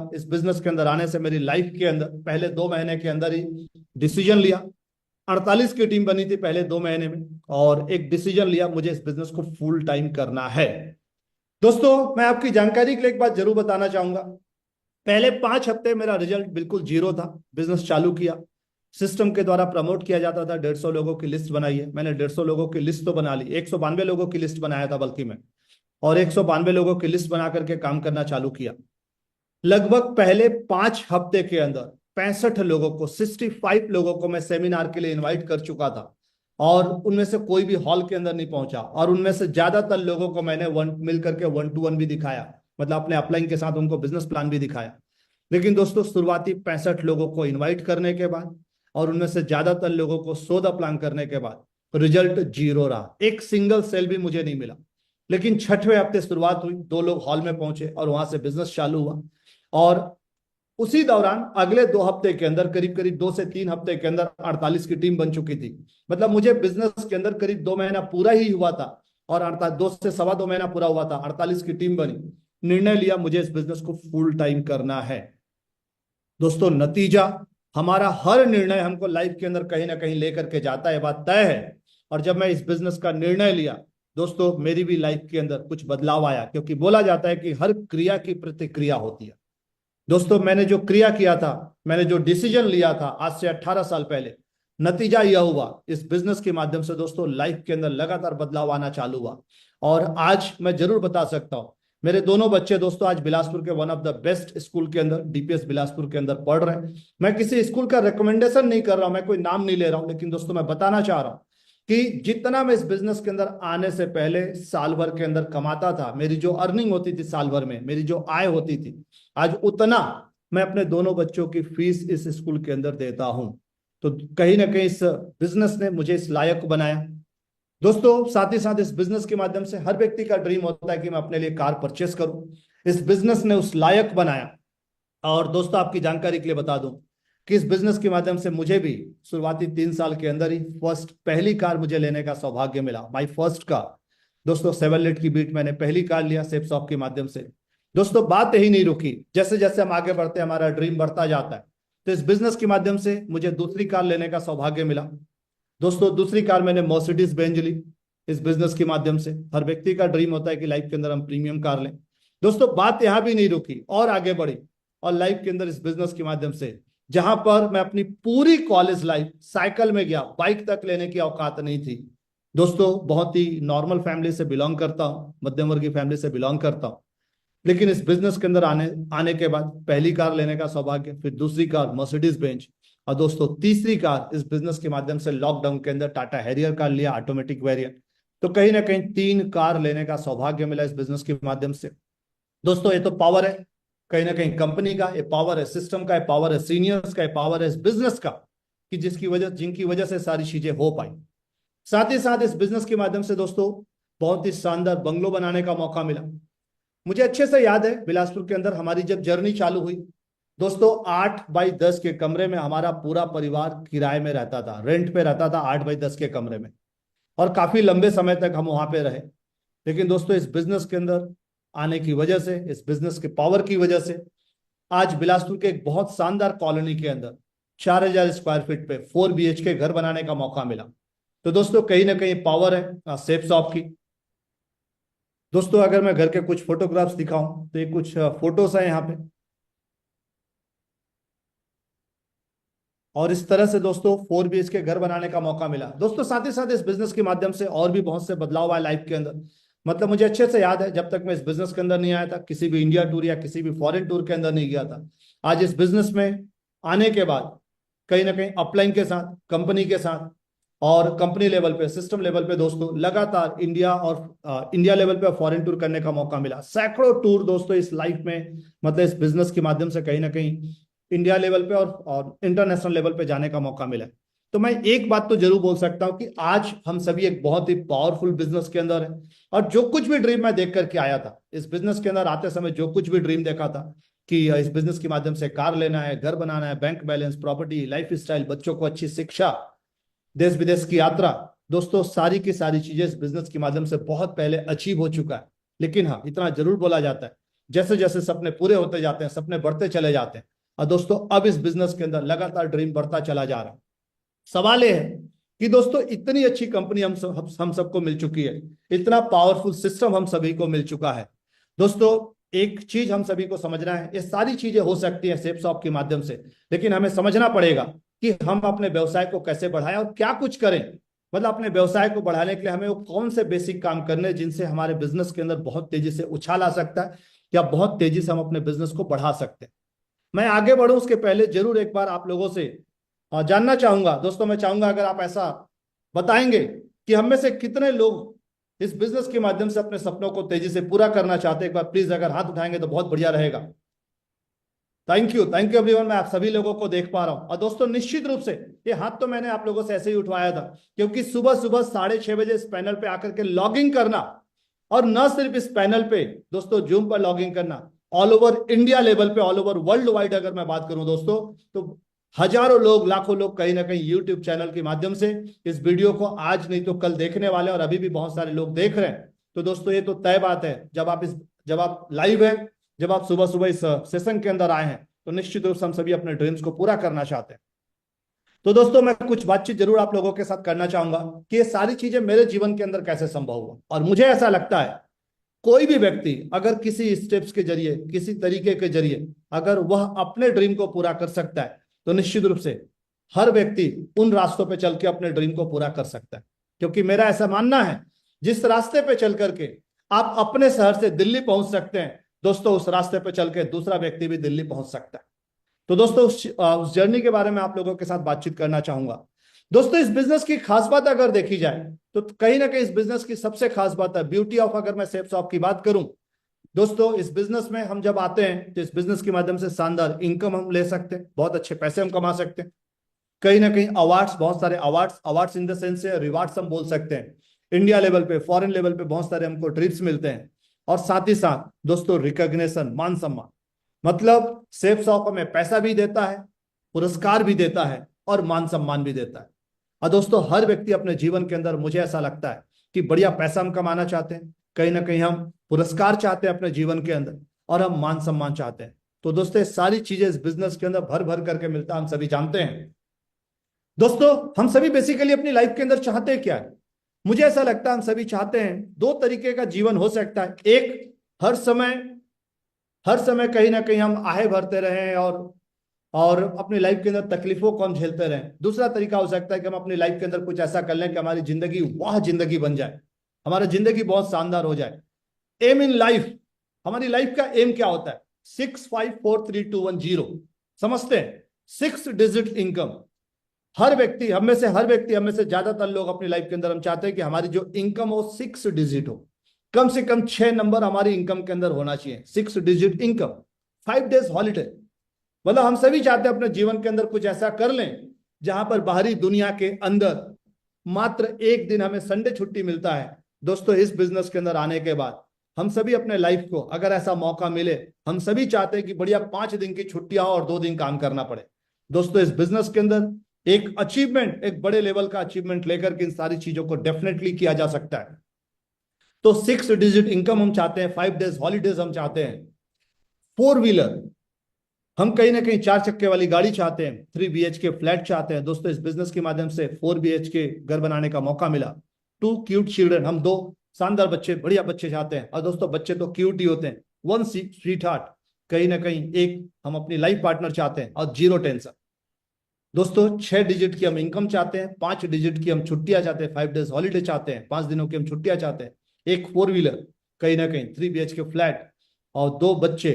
इस बिजनेस के अंदर आने से मेरी लाइफ के अंदर पहले 2 महीने के अंदर ही डिसीजन लिया। 48 की टीम बनी थी पहले 2 महीने में, और एक डिसीजन लिया, मुझे इस बिजनेस को फुल टाइम करना है। दोस्तों, मैं आपकी जानकारी के लिए एक बात जरूर बताना चाहूंगा। पहले 5 हफ्ते मेरा रिजल्ट बिल्कुल जीरो था। बिजनेस चालू किया, सिस्टम के द्वारा प्रमोट किया जाता था। 150 लोगों की लिस्ट बनाई है मैंने, 150 लोगों की लिस्ट तो बना ली, 192 लोगों की लिस्ट बनाया था बल्कि मैं, और 192 लोगों की लिस्ट बना करके काम करना चालू किया। लगभग पहले 5 हफ्ते के अंदर 65 लोगों को, 65 लोगों को मैं सेमिनार के लिए इनवाइट कर चुका था, और उनमें से कोई भी हॉल के अंदर नहीं पहुंचा, और उनमें से ज्यादातर लोगों को मैंने वन मिल करके 1-to-1 भी दिखाया, मतलब अपने अपलाइन के साथ उनको बिजनेस प्लान भी दिखाया। लेकिन दोस्तों, शुरुआती 65 लोगों को इन्वाइट करने के बाद और उनमें से ज्यादातर लोगों को सौदा प्लान करने के बाद रिजल्ट जीरो रहा। एक सिंगल सेल भी मुझे नहीं मिला। लेकिन 6वें हफ्ते शुरुआत हुई, 2 लोग हॉल में पहुंचे और वहां से बिजनेस चालू हुआ। और उसी दौरान अगले 2 हफ्ते के अंदर, करीब करीब 2 से 3 हफ्ते के अंदर 48 की टीम बन चुकी थी। मतलब मुझे बिजनेस के अंदर करीब 2 महीना पूरा ही हुआ था, और 2 से 2.25 महीना पूरा हुआ था, 48 की टीम बनी। निर्णय लिया, मुझे इस बिजनेस को फुल टाइम करना है। दोस्तों, नतीजा, हमारा हर निर्णय हमको लाइफ के अंदर कहीं ना कहीं लेकर के जाता है, बात तय है। और जब मैं इस बिजनेस का निर्णय लिया दोस्तों, मेरी भी लाइफ के अंदर कुछ बदलाव आया, क्योंकि बोला जाता है कि हर क्रिया की प्रतिक्रिया होती है। दोस्तों, मैंने जो क्रिया किया था, मैंने जो डिसीजन लिया था आज से 18 साल पहले, नतीजा यह हुआ, इस बिजनेस के माध्यम से दोस्तों लाइफ के अंदर लगातार बदलाव आना चालू हुआ। और आज मैं जरूर बता सकता हूं, मेरे दोनों बच्चे दोस्तों आज बिलासपुर के one of the best school के अंदर, डीपीएस बिलासपुर के अंदर पढ़ रहे हैं। मैं किसी स्कूल का रिकमेंडेशन नहीं कर रहा हूं, मैं कोई नाम नहीं ले रहा हूं, लेकिन दोस्तों मैं बताना चाह रहा हूं कि जितना मैं इस बिजनेस के अंदर आने से पहले साल भर के अंदर कमाता था, मेरी जो अर्निंग होती थी साल भर में, मेरी जो आय होती थी, आज उतना मैं अपने दोनों बच्चों की फीस इस स्कूल के अंदर देता हूं। तो कहीं ना कहीं इस बिजनेस ने मुझे इस लायक बनाया। दोस्तों, साथ ही साथ इस बिजनेस के माध्यम से हर व्यक्ति का ड्रीम होता है कि मैं अपने लिए कार परचेस करूं। इस बिजनेस ने उस लायक बनाया। और दोस्तों, आपकी जानकारी के लिए बता दूं कि इस बिजनेस के माध्यम से मुझे भी शुरुआती 3 साल के अंदर ही पहली कार मुझे लेने का सौभाग्य मिला। माई फर्स्ट कार दोस्तों, 7 लीटर की बीट मैंने पहली कार लिया सेफ शॉप के माध्यम से। दोस्तों, बात यही नहीं रुकी, जैसे जैसे हम आगे बढ़ते हमारा ड्रीम बढ़ता जाता है। तो इस बिजनेस के माध्यम से मुझे दूसरी कार लेने का सौभाग्य मिला। दोस्तों, दूसरी कार मैंने मर्सिडीज बेंज ली। इस बिजनेस के माध्यम से हर व्यक्ति का ड्रीम होता है कि लाइफ के अंदर हम प्रीमियम कार लें। दोस्तों, बात यहां भी नहीं रुकी और आगे बढ़ी, और लाइफ के अंदर इस बिजनेस के माध्यम से जहां पर मैं अपनी पूरी कॉलेज लाइफ साइकिल में गया, बाइक तक लेने की औकात नहीं थी। दोस्तों, बहुत ही नॉर्मल फैमिली से बिलोंग करता हूं, मध्यम वर्गीय फैमिली से बिलोंग करता हूं। लेकिन इस बिजनेस के अंदर आने आने के बाद पहली कार लेने का सौभाग्य, फिर दूसरी कार मर्सिडीज बेंज, और दोस्तों तीसरी कार इस बिजनेस के माध्यम से लॉकडाउन के अंदर टाटा हैरियर कार लिया, ऑटोमेटिक वेरिएंट। तो कहीं ना कहीं 3 कार लेने का सौभाग्य मिला इस बिजनेस के माध्यम से। दोस्तों, ये तो पावर है कहीं ना कहीं कंपनी का, ये पावर है सिस्टम का, ये पावर है सीनियर्स का, ये पावर है इस बिजनेस का, कि जिनकी वजह से सारी चीजें हो पाई। साथ ही साथ इस बिजनेस के माध्यम से दोस्तों बहुत ही शानदार बंगलो बनाने का मौका मिला। मुझे अच्छे से याद है, बिलासपुर के अंदर हमारी जब जर्नी चालू हुई दोस्तों, 8x10 के कमरे में हमारा पूरा परिवार किराए में रहता था, रेंट पे रहता था 8x10 के कमरे में, और काफी लंबे समय तक हम वहां पे रहे। लेकिन दोस्तों, इस बिजनेस के अंदर आने की वजह से, इस बिजनेस के पावर की वजह से आज बिलासपुर के एक बहुत शानदार कॉलोनी के अंदर 4000 स्क्वायर फीट पे 4 BHK घर बनाने का मौका मिला। तो दोस्तों, कहीं ना कहीं पावर है सेफ शॉप की। दोस्तों, अगर मैं घर के कुछ फोटोग्राफ्स दिखाऊं तो ये कुछ फोटोज है यहाँ पे। और इस तरह से दोस्तों 4 BHK घर बनाने का मौका मिला। दोस्तों, साथ ही साथ इस बिजनेस के माध्यम से और भी बहुत से बदलाव आए लाइफ के अंदर। मतलब मुझे अच्छे से याद है, जब तक मैं इस बिजनेस के अंदर नहीं आया था, किसी भी इंडिया टूर या किसी भी फॉरेन टूर के अंदर नहीं गया था। आज इस बिजनेस में आने के बाद कहीं ना कहीं अपलाइन के साथ, कंपनी के साथ, और कंपनी लेवल पे, सिस्टम लेवल पे दोस्तों लगातार इंडिया और इंडिया लेवल पे फॉरेन टूर करने का मौका मिला। सैकड़ों टूर दोस्तों इस लाइफ में, मतलब इस बिजनेस के माध्यम से कहीं ना कहीं इंडिया लेवल पे और इंटरनेशनल लेवल पे जाने का मौका मिला। तो मैं एक बात तो जरूर बोल सकता हूं कि आज हम सभी एक बहुत ही पावरफुल बिजनेस के अंदर है। और जो कुछ भी ड्रीम मैं देख करके आया था इस बिजनेस के अंदर आते समय, जो कुछ भी ड्रीम देखा था कि इस बिजनेस के माध्यम से कार लेना है, घर बनाना है, bank balance, property, life style, बच्चों को अच्छी शिक्षा, देश विदेश की यात्रा, दोस्तों सारी की सारी चीजें इस बिजनेस के माध्यम से बहुत पहले अचीव हो चुका है। लेकिन हाँ, इतना जरूर बोला जाता है जैसे जैसे सपने पूरे होते जाते हैं, सपने बढ़ते चले जाते हैं। और दोस्तों अब इस बिजनेस के अंदर लगातार ड्रीम बढ़ता चला जा रहा है। सवाल यह है कि दोस्तों इतनी अच्छी कंपनी हम सबको मिल चुकी है, इतना पावरफुल सिस्टम हम सभी को मिल चुका है। दोस्तों एक चीज हम सभी को समझना है, ये सारी चीजें हो सकती हैं सेपसॉफ्ट के माध्यम से, लेकिन हमें समझना पड़ेगा कि हम अपने व्यवसाय को कैसे बढ़ाएं और क्या कुछ करें। मतलब अपने व्यवसाय को बढ़ाने के लिए हमें वो कौन से बेसिक काम करने जिनसे हमारे बिजनेस के अंदर बहुत तेजी से उछाल आ सकता है या बहुत तेजी से हम अपने बिजनेस को बढ़ा सकते हैं। मैं आगे बढ़ूं उसके पहले जरूर एक बार आप लोगों से जानना चाहूंगा। दोस्तों मैं चाहूंगा अगर आप ऐसा बताएंगे कि हम में से कितने लोग इस बिजनेस के माध्यम से अपने सपनों को तेजी से पूरा करना चाहते हैं। एक बार प्लीज अगर हाथ उठाएंगे तो बहुत बढ़िया रहेगा। Thank you everyone. मैं आप सभी लोगों को देख पा रहा हूं। और दोस्तों निश्चित रूप से ये हाथ तो मैंने आप लोगों से ऐसे ही उठवाया था क्योंकि सुबह सुबह 6:30 बजे इस पैनल पे आकर के लॉगिंग करना, और न सिर्फ इस पैनल पे दोस्तों जूम पर लॉगिंग करना, ऑल ओवर इंडिया लेवल पे, ऑल ओवर वर्ल्ड वाइड अगर मैं बात करूं दोस्तों, तो हजारों लोग, लाखों लोग कहीं ना कहीं यूट्यूब चैनल के माध्यम से इस वीडियो को आज नहीं तो कल देखने वाले, और अभी भी बहुत सारे लोग देख रहे हैं। तो दोस्तों ये तो तय बात है, जब आप लाइव है, जब आप सुबह सुबह इस सेशन के अंदर आए हैं, तो निश्चित रूप से हम सभी अपने ड्रीम्स को पूरा करना चाहते हैं। तो दोस्तों मैं कुछ बातचीत जरूर आप लोगों के साथ करना चाहूंगा कि ये सारी चीजें मेरे जीवन के अंदर कैसे संभव हुआ। और मुझे ऐसा लगता है कोई भी व्यक्ति अगर किसी स्टेप्स के जरिए, किसी तरीके के जरिए अगर वह अपने ड्रीम को पूरा कर सकता है, तो निश्चित रूप से हर व्यक्ति उन रास्तों पे चल के अपने ड्रीम को पूरा कर सकता है। क्योंकि मेरा ऐसा मानना है जिस रास्ते पे चल करके आप अपने शहर से दिल्ली पहुंच सकते हैं, दोस्तों उस रास्ते पे चल के दूसरा व्यक्ति भी दिल्ली पहुंच सकता है। तो दोस्तों उस जर्नी के बारे में आप लोगों के साथ बातचीत करना चाहूंगा। दोस्तों इस बिजनेस की खास बात अगर देखी जाए तो कहीं ना कहीं इस बिजनेस की सबसे खास बात है ब्यूटी ऑफ, अगर मैं सेपसॉफ्ट की बात करूं दोस्तों, इस बिजनेस में हम जब आते हैं तो इस बिजनेस के माध्यम से शानदार इनकम हम ले सकते हैं, बहुत अच्छे पैसे हम कमा सकते हैं। कहीं ना कहीं अवार्ड्स, बहुत सारे अवार्ड्स इन द सेंस से रिवार्ड्स हम बोल सकते हैं। इंडिया लेवल पे, फॉरेन लेवल पे बहुत सारे हमको ट्रिप्स मिलते हैं। और साथ ही साथ दोस्तों रिकॉग्निशन, मान सम्मान, मतलब सेपसॉफ्ट हमें पैसा भी देता है, पुरस्कार भी देता है और मान सम्मान भी देता है। और दोस्तों हर व्यक्ति अपने जीवन के अंदर, मुझे ऐसा लगता है कि बढ़िया पैसा हम कमाना चाहते हैं, कहीं ना कहीं हम पुरस्कार चाहते हैं अपने जीवन के अंदर, और हम मान सम्मान चाहते हैं। तो दोस्तों सारी चीजें इस बिजनेस के अंदर भर भर करके मिलता है, हम सभी जानते हैं। दोस्तों हम सभी बेसिकली अपनी लाइफ के अंदर चाहते हैं क्या है? मुझे ऐसा लगता है हम सभी चाहते हैं दो तरीके का जीवन हो सकता है। एक, हर समय कहीं ना कहीं हम आहे भरते रहें और अपनी लाइफ के अंदर तकलीफों को हम झेलते रहें। दूसरा तरीका हो सकता है कि हम अपनी लाइफ के अंदर कुछ ऐसा कर लें कि हमारी जिंदगी वाह जिंदगी बन जाए, हमारी जिंदगी बहुत शानदार हो जाए। एम इन लाइफ, हमारी लाइफ का एम क्या होता है? 654321 समझते हैं? 6 डिजिट इनकम। हर व्यक्ति, हम में से ज्यादातर लोग अपनी लाइफ के अंदर हम चाहते हैं कि हमारी जो इनकम हो 6 डिजिट हो, कम से कम 6 नंबर हमारी इनकम के अंदर होना चाहिए। 6 डिजिट इनकम, 5 डेज हॉलीडे। मतलब हम सभी चाहते हैं अपने जीवन के अंदर कुछ ऐसा कर लें जहां पर बाहरी दुनिया के अंदर मात्र एक दिन हमें संडे छुट्टी मिलता है। दोस्तों इस बिजनेस के अंदर आने के बाद हम सभी अपने लाइफ को, अगर ऐसा मौका मिले, हम सभी चाहते हैं कि बढ़िया 5 दिन की छुट्टियां और 2 दिन काम करना पड़े। दोस्तों इस बिजनेस के अंदर एक अचीवमेंट, एक बड़े लेवल का अचीवमेंट लेकर के इन सारी चीजों को डेफिनेटली किया जा सकता है। तो 6 डिजिट इनकम हम चाहते हैं, 5 डेज हॉलीडेज हम चाहते हैं, 4 व्हीलर, हम कहीं ना कहीं 4 चक्के वाली गाड़ी चाहते हैं, 3 BHK फ्लैट चाहते हैं। दोस्तों इस बिजनेस के माध्यम से 4 BHK घर बनाने का मौका मिला। 2 क्यूट चिल्ड्रन, हम 2 शानदार बच्चे, बढ़िया बच्चे चाहते हैं। और दोस्तों बच्चे तो क्यूट ही होते हैं। 1 स्वीट हार्ट, कहीं ना कहीं एक हम अपनी लाइफ पार्टनर चाहते हैं, और 0 टेंशन। दोस्तों 6 डिजिट की हम इनकम चाहते हैं, 5 डिजिट की हम छुट्टियां चाहते हैं, 5 डेज हॉलीडे चाहते हैं, 5 दिनों की हम छुट्टियां चाहते हैं, एक 4 व्हीलर, कहीं ना कहीं 3 BHK फ्लैट, और 2 बच्चे,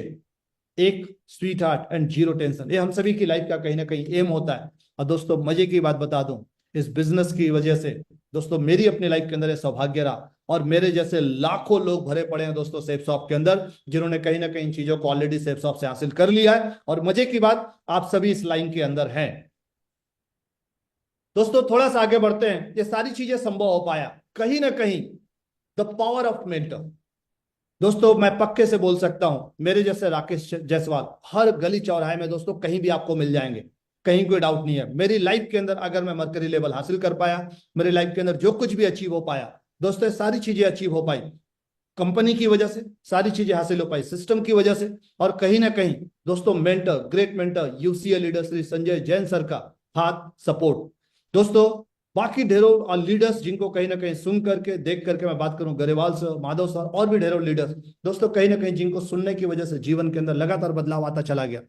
एक स्वीट हार्ट एंड 0 टेंशन। ये हम सभी की लाइफ का कहीं ना कहीं एम होता है। और दोस्तों मजे की बात बता दूं, इस बिजनेस की वजह से दोस्तों मेरी अपनी लाइफ के अंदर ये सौभाग्य रहा, और मेरे जैसे लाखों लोग भरे पड़े हैं दोस्तों सेपसॉफ्ट के अंदर, जिन्होंने कहीं ना कहीं चीजों को ऑलरेडी सेपसॉफ्ट से हासिल कर लिया है। और मजे की बात, आप सभी इस लाइन के अंदर हैं। दोस्तों थोड़ा सा आगे बढ़ते हैं। ये सारी चीजें संभव हो पाया कहीं ना कहीं द पावर ऑफ मेंटर। दोस्तों मैं पक्के से बोल सकता हूं, मेरे जैसे राकेश जायसवाल हर गली चौराहे में दोस्तों कहीं भी आपको मिल जाएंगे, कहीं कोई डाउट नहीं है। मेरी लाइफ के अंदर अगर मैं मरकरी लेवल हासिल कर पाया, मेरी लाइफ के अंदर जो कुछ भी अचीव हो पाया, दोस्तों सारी चीजें अचीव हो पाई कंपनी की वजह से सारी चीजें हासिल हो पाई, सिस्टम की वजह से। और कहीं ना कहीं दोस्तों mentor, great mentor UCL leader Shri Sanjay Jain sir का हाथ, सपोर्ट। दोस्तों बाकी ढेरों और लीडर्स जिनको कहीं ना कहीं सुन करके, देख करके मैं बात करूं, गरेवाल सर, माधव सर और भी ढेरों लीडर्स दोस्तों, कहीं ना कहीं जिनको सुनने की वजह से जीवन के अंदर लगातार बदलाव आता चला गया।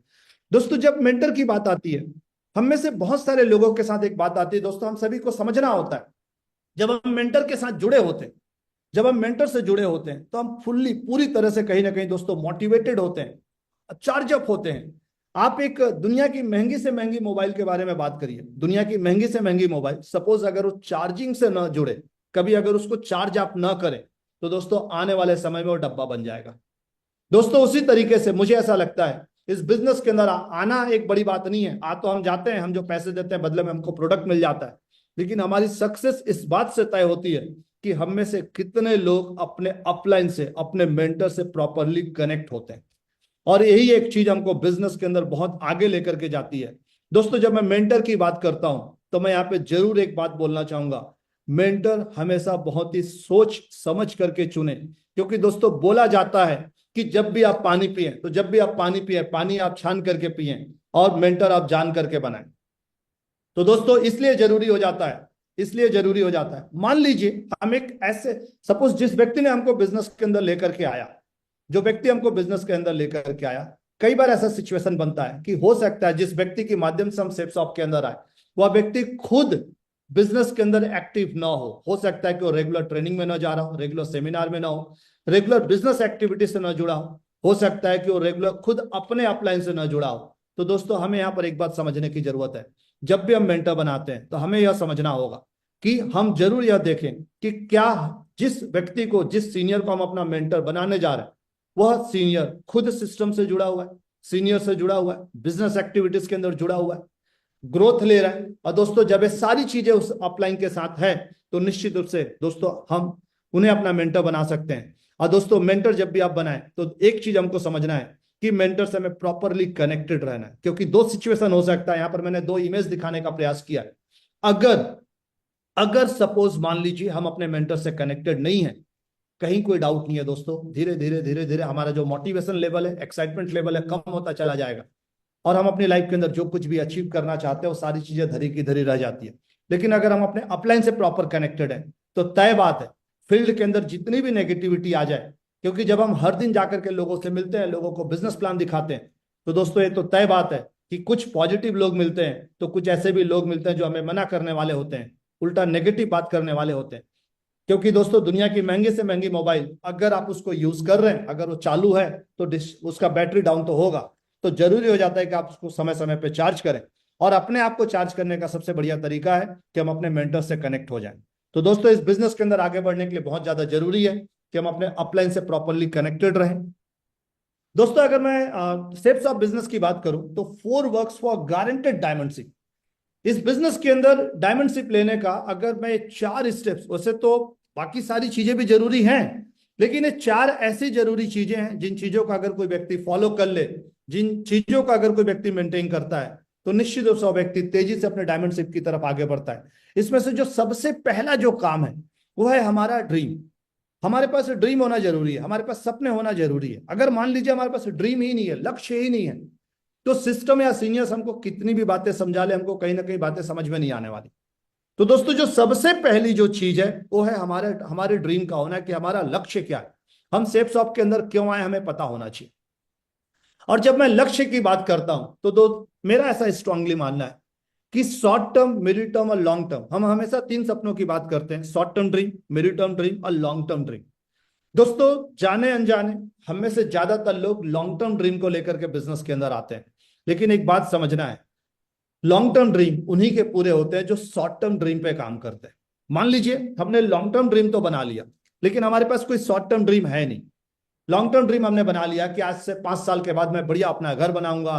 दोस्तों जब मेंटर की बात आती है, हम में से बहुत सारे लोगों के साथ एक बात आती है दोस्तों, हम सभी को समझना होता है, जब हम मेंटर के साथ जुड़े होते हैं, जब हम मेंटर से जुड़े होते हैं, तो हम फुल्ली पूरी तरह से कहीं ना कहीं दोस्तों मोटिवेटेड होते हैं, चार्ज अप होते हैं। आप एक दुनिया की महंगी से महंगी मोबाइल के बारे में बात करिए, दुनिया की महंगी से महंगी मोबाइल, सपोज अगर वो चार्जिंग से ना जुड़े, कभी अगर उसको चार्ज आप ना करें, तो दोस्तों आने वाले समय में वो डब्बा बन जाएगा। दोस्तों उसी तरीके से मुझे ऐसा लगता है, इस बिजनेस के अंदर आना एक बड़ी बात नहीं है। आ तो हम जाते हैं, हम जो पैसे देते हैं बदले में हमको प्रोडक्ट मिल जाता है, लेकिन हमारी सक्सेस इस बात से तय होती है कि हम में से कितने लोग अपने अपलाइन से, अपने मेंटर से प्रॉपरली कनेक्ट होते हैं। और यही एक चीज हमको बिजनेस के अंदर बहुत आगे लेकर के जाती है। दोस्तों जब मैं मेंटर की बात करता हूं, तो मैं यहाँ पे जरूर एक बात बोलना चाहूंगा, मेंटर हमेशा बहुत ही सोच समझ करके चुने। क्योंकि दोस्तों बोला जाता है कि जब भी आप पानी पिए, तो जब भी आप पानी पिए, पानी आप छान करके पिए और मेंटर आप जान करके बनाएं। तो दोस्तों इसलिए जरूरी हो जाता है, इसलिए जरूरी हो जाता है। मान लीजिए हम एक ऐसे, सपोज जिस व्यक्ति ने हमको बिजनेस के अंदर लेकर के आया, जो व्यक्ति हमको बिजनेस के अंदर लेकर के आया, कई बार ऐसा सिचुएशन बनता है कि हो सकता है जिस व्यक्ति के माध्यम से हम सेफ शॉप के अंदर आए, वह व्यक्ति खुद बिजनेस के अंदर एक्टिव ना हो सकता है कि वो रेगुलर ट्रेनिंग में ना जा रहा हो, रेगुलर सेमिनार में ना हो, रेगुलर बिजनेस एक्टिविटी से ना जुड़ा हो सकता है कि वो रेगुलर खुद अपने अपलाइन से ना जुड़ा हो। तो दोस्तों हमें यहाँ पर एक बात समझने की जरूरत है, जब भी हम मेंटर बनाते हैं तो हमें यह समझना होगा कि हम जरूर यह देखें कि क्या जिस व्यक्ति को, जिस सीनियर को हम अपना मेंटर बनाने जा रहे हैं, वह सीनियर खुद सिस्टम से जुड़ा हुआ है, सीनियर से जुड़ा हुआ है, बिजनेस एक्टिविटीज के अंदर जुड़ा हुआ है, ग्रोथ ले रहा है। और दोस्तों जब ये सारी चीजें उस अपलाइन के साथ है, तो निश्चित रूप से दोस्तों हम उन्हें अपना मेंटर बना सकते हैं। और दोस्तों मेंटर जब भी आप बनाएं, तो एक चीज हमको समझना है कि मेंटर से हमें प्रॉपरली कनेक्टेड रहना है। क्योंकि दो सिचुएशन हो सकता है, यहां पर मैंने दो इमेज दिखाने का प्रयास किया है। अगर अगर सपोज मान लीजिए हम अपने मेंटर से कनेक्टेड नहीं है, कहीं कोई डाउट नहीं है दोस्तों, धीरे धीरे धीरे धीरे हमारा जो मोटिवेशन लेवल है, एक्साइटमेंट लेवल है, कम होता चला जाएगा। और हम अपनी लाइफ के अंदर जो कुछ भी अचीव करना चाहते हैं, वो सारी चीजें धरी की धरी रह जाती है। लेकिन अगर हम अपने अपलाइन से प्रॉपर कनेक्टेड है, तो तय बात है, फील्ड के अंदर जितनी भी नेगेटिविटी आ जाए, क्योंकि जब हम हर दिन जाकर के लोगों से मिलते हैं, लोगों को बिजनेस प्लान दिखाते हैं, तो दोस्तों ये तो तय बात है कि कुछ पॉजिटिव लोग मिलते हैं, तो कुछ ऐसे भी लोग मिलते हैं जो हमें मना करने वाले होते हैं, उल्टा नेगेटिव बात करने वाले होते हैं। क्योंकि दोस्तों दुनिया की महंगी से महंगी मोबाइल, अगर आप उसको यूज कर रहे हैं, अगर वो चालू है, तो उसका बैटरी डाउन तो होगा। तो जरूरी हो जाता है कि आप उसको समय समय पे चार्ज करें। और अपने आप को चार्ज करने का सबसे बढ़िया तरीका है कि हम अपने मेंटर से कनेक्ट हो जाएं। तो दोस्तों इस बिजनेस के अंदर आगे बढ़ने के लिए बहुत ज्यादा जरूरी है कि हम अपने अपलाइन से प्रॉपरली कनेक्टेड रहें। दोस्तों अगर मैं स्टेप्स ऑफ बिजनेस की बात करूं, तो 4 वर्क्स फॉर गारंटेड डायमंडशिप। इस बिजनेस के अंदर डायमंडशिप लेने का अगर मैं 4 स्टेप्स, वैसे तो बाकी सारी चीजें भी जरूरी हैं, लेकिन ये 4 ऐसी जरूरी चीजें हैं जिन चीजों का अगर कोई व्यक्ति फॉलो कर ले, जिन चीजों का अगर कोई व्यक्ति मेंटेन करता है, तो निश्चित रूप से व्यक्ति तेजी से अपने डायमंडशिप की तरफ आगे बढ़ता है। इसमें से जो सबसे पहला जो काम है, वो है हमारा ड्रीम। हमारे पास ड्रीम होना जरूरी है, हमारे पास सपने होना जरूरी है। अगर मान लीजिए हमारे पास ड्रीम ही नहीं है, लक्ष्य ही नहीं है, तो सिस्टम या सीनियर्स हमको कितनी भी बातें समझा ले, हमको कहीं ना कहीं बातें समझ में नहीं आने वाली। तो दोस्तों जो सबसे पहली जो चीज है, वो है हमारे ड्रीम का होना, कि हमारा लक्ष्य क्या है, हम सेफ शॉप के अंदर क्यों आए, हमें पता होना चाहिए। और जब मैं लक्ष्य की बात करता हूं, तो मेरा ऐसा स्ट्रांगली मानना है कि शॉर्ट टर्म, मिडिल टर्म और लॉन्ग टर्म, हम हमेशा 3 सपनों की बात करते हैं, short term dream, middle term dream और लॉन्ग टर्म ड्रीम। दोस्तों जाने अनजाने हम में से ज्यादातर लोग लॉन्ग टर्म ड्रीम को लेकर के बिजनेस के अंदर आते हैं। लेकिन एक बात समझना है, लॉन्ग टर्म ड्रीम उन्हीं के पूरे होते हैं जो शॉर्ट टर्म ड्रीम पे काम करते हैं। मान लीजिए हमने लॉन्ग टर्म ड्रीम तो बना लिया, लेकिन हमारे पास कोई शॉर्ट टर्म ड्रीम है नहीं। लॉन्ग टर्म ड्रीम हमने बना लिया कि आज से 5 साल के बाद मैं बढ़िया अपना घर बनाऊंगा,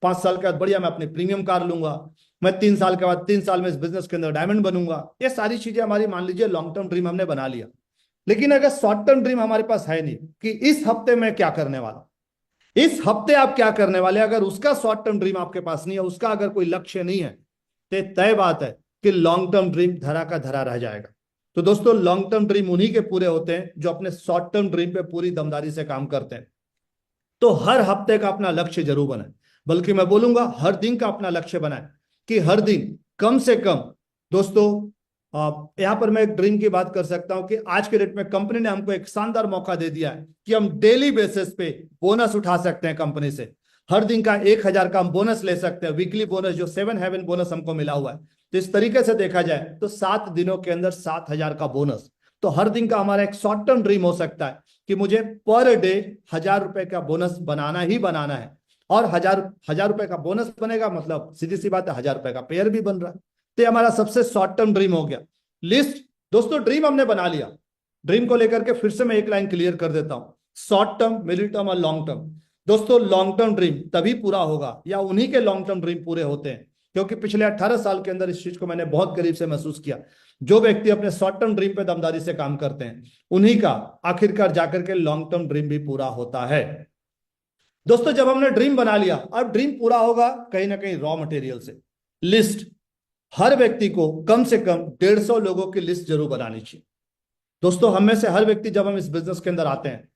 5 साल के बाद बढ़िया मैं अपनी प्रीमियम कार लूंगा, मैं 3 साल के बाद 3 साल में इस बिजनेस के अंदर डायमंड बनूंगा। ये सारी चीजें हमारी मान लीजिए लॉन्ग टर्म ड्रीम हमने बना लिया। लेकिन अगर शॉर्ट टर्म ड्रीम हमारे पास है नहीं कि इस हफ्ते में क्या करने वाला, इस हफ्ते आप क्या करने वाले, अगर उसका शॉर्ट टर्म ड्रीम आपके पास नहीं है, उसका अगर कोई लक्ष्य नहीं है, तो तय बात है कि लॉन्ग टर्म ड्रीम धरा का धरा रह जाएगा। तो दोस्तों लॉन्ग टर्म ड्रीम उन्हीं के पूरे होते हैं जो अपने शॉर्ट टर्म ड्रीम पे पूरी दमदारी से काम करते हैं। तो हर हफ्ते का अपना लक्ष्य जरूर बनाए, बल्कि मैं बोलूंगा हर दिन का अपना लक्ष्य बनाए कि हर दिन कम से कम। दोस्तों यहां पर मैं एक ड्रीम की बात कर सकता हूं कि आज के डेट में कंपनी ने हमको एक शानदार मौका दे दिया है कि हम डेली बेसिस पे बोनस उठा सकते हैं कंपनी से। हर दिन का 1,000 का हम बोनस ले सकते हैं, वीकली बोनस, जो 7 हेवन बोनस हमको मिला हुआ है। तो इस तरीके से देखा जाए तो 7 दिनों के अंदर 7,000 का बोनस। तो हर दिन का हमारा एक शॉर्ट टर्म ड्रीम हो सकता है कि मुझे पर डे 1,000 रुपए का बोनस बनाना ही बनाना है। और हजार रुपए का बोनस बनेगा मतलब सीधी सी बात है 1,000 रुपए का पेयर भी बन रहा है। तो ये हमारा सबसे शॉर्ट टर्म ड्रीम हो गया। लिस्ट, दोस्तों ड्रीम हमने बना लिया। ड्रीम को लेकर के फिर से मैं एक लाइन क्लियर कर देता हूं, शॉर्ट टर्म, मिडिल टर्म और लॉन्ग टर्म। दोस्तों लॉन्ग टर्म ड्रीम तभी पूरा होगा या उन्हीं के लॉन्ग टर्म ड्रीम पूरे होते हैं, क्योंकि पिछले 18 साल के अंदर इस चीज को मैंने बहुत करीब से महसूस किया। जो व्यक्ति अपने शॉर्ट टर्म ड्रीम पे दमदारी से काम करते हैं उन्हीं का आखिरकार जाकर के लॉन्ग टर्म ड्रीम भी पूरा होता है। दोस्तों जब हमने ड्रीम बना लिया, अब ड्रीम पूरा होगा कहीं ना कहीं रॉ मटेरियल से। लिस्ट, हर व्यक्ति को कम से कम 150 लोगों की लिस्ट जरूर बनानी चाहिए। दोस्तों हम में से हर व्यक्ति जब हम इस बिजनेस के अंदर आते हैं,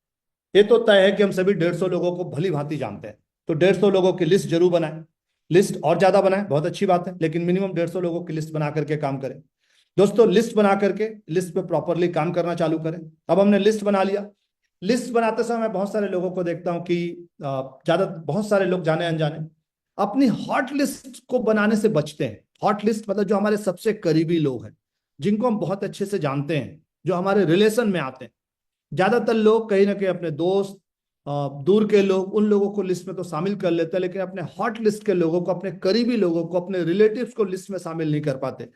ये तो तय है कि हम सभी 150 लोगों को भली भांति जानते हैं। तो 150 लोगों की लिस्ट जरूर बनाएं। लिस्ट और ज्यादा बनाएं, बहुत अच्छी बात है, लेकिन मिनिमम 150 लोगों की लिस्ट बना करके काम करें। दोस्तों लिस्ट बना करके लिस्ट पे प्रॉपरली काम करना चालू करें। अब हमने लिस्ट बना लिया। लिस्ट बनाते समय मैं बहुत सारे लोगों को देखता हूं कि बहुत सारे लोग जाने अनजाने अपनी हॉट लिस्ट को बनाने से बचते हैं। हॉट लिस्ट मतलब जो हमारे सबसे करीबी लोग हैं, जिनको हम बहुत अच्छे से जानते हैं, जो हमारे रिलेशन में आते हैं। ज्यादातर लोग कहीं ना कहीं अपने दोस्त, दूर के लोग, उन लोगों को लिस्ट में तो शामिल कर लेते हैं, लेकिन अपने हॉट लिस्ट के लोगों को, अपने करीबी लोगों को, अपने रिलेटिव्स को लिस्ट में शामिल नहीं कर पाते।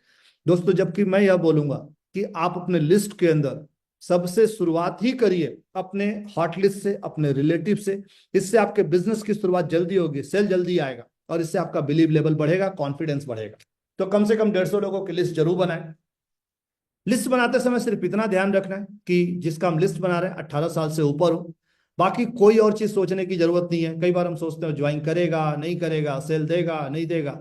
दोस्तों जबकि मैं यह बोलूंगा कि आप अपने लिस्ट के अंदर सबसे शुरुआत ही करिए अपने हॉट लिस्ट से, अपने रिलेटिव से। इससे आपके बिजनेस की शुरुआत जल्दी होगी, सेल जल्दी आएगा और इससे आपका बिलीव लेवल बढ़ेगा, कॉन्फिडेंस बढ़ेगा। तो कम से कम 150 लोगों की लिस्ट जरूर बनाएं। लिस्ट बनाते समय सिर्फ इतना ध्यान रखना है कि जिसका हम लिस्ट बना रहे हैं 18 साल से ऊपर हो। बाकी कोई और चीज सोचने की जरूरत नहीं है। कई बार हम सोचते हैं ज्वाइन करेगा नहीं करेगा, सेल देगा नहीं देगा।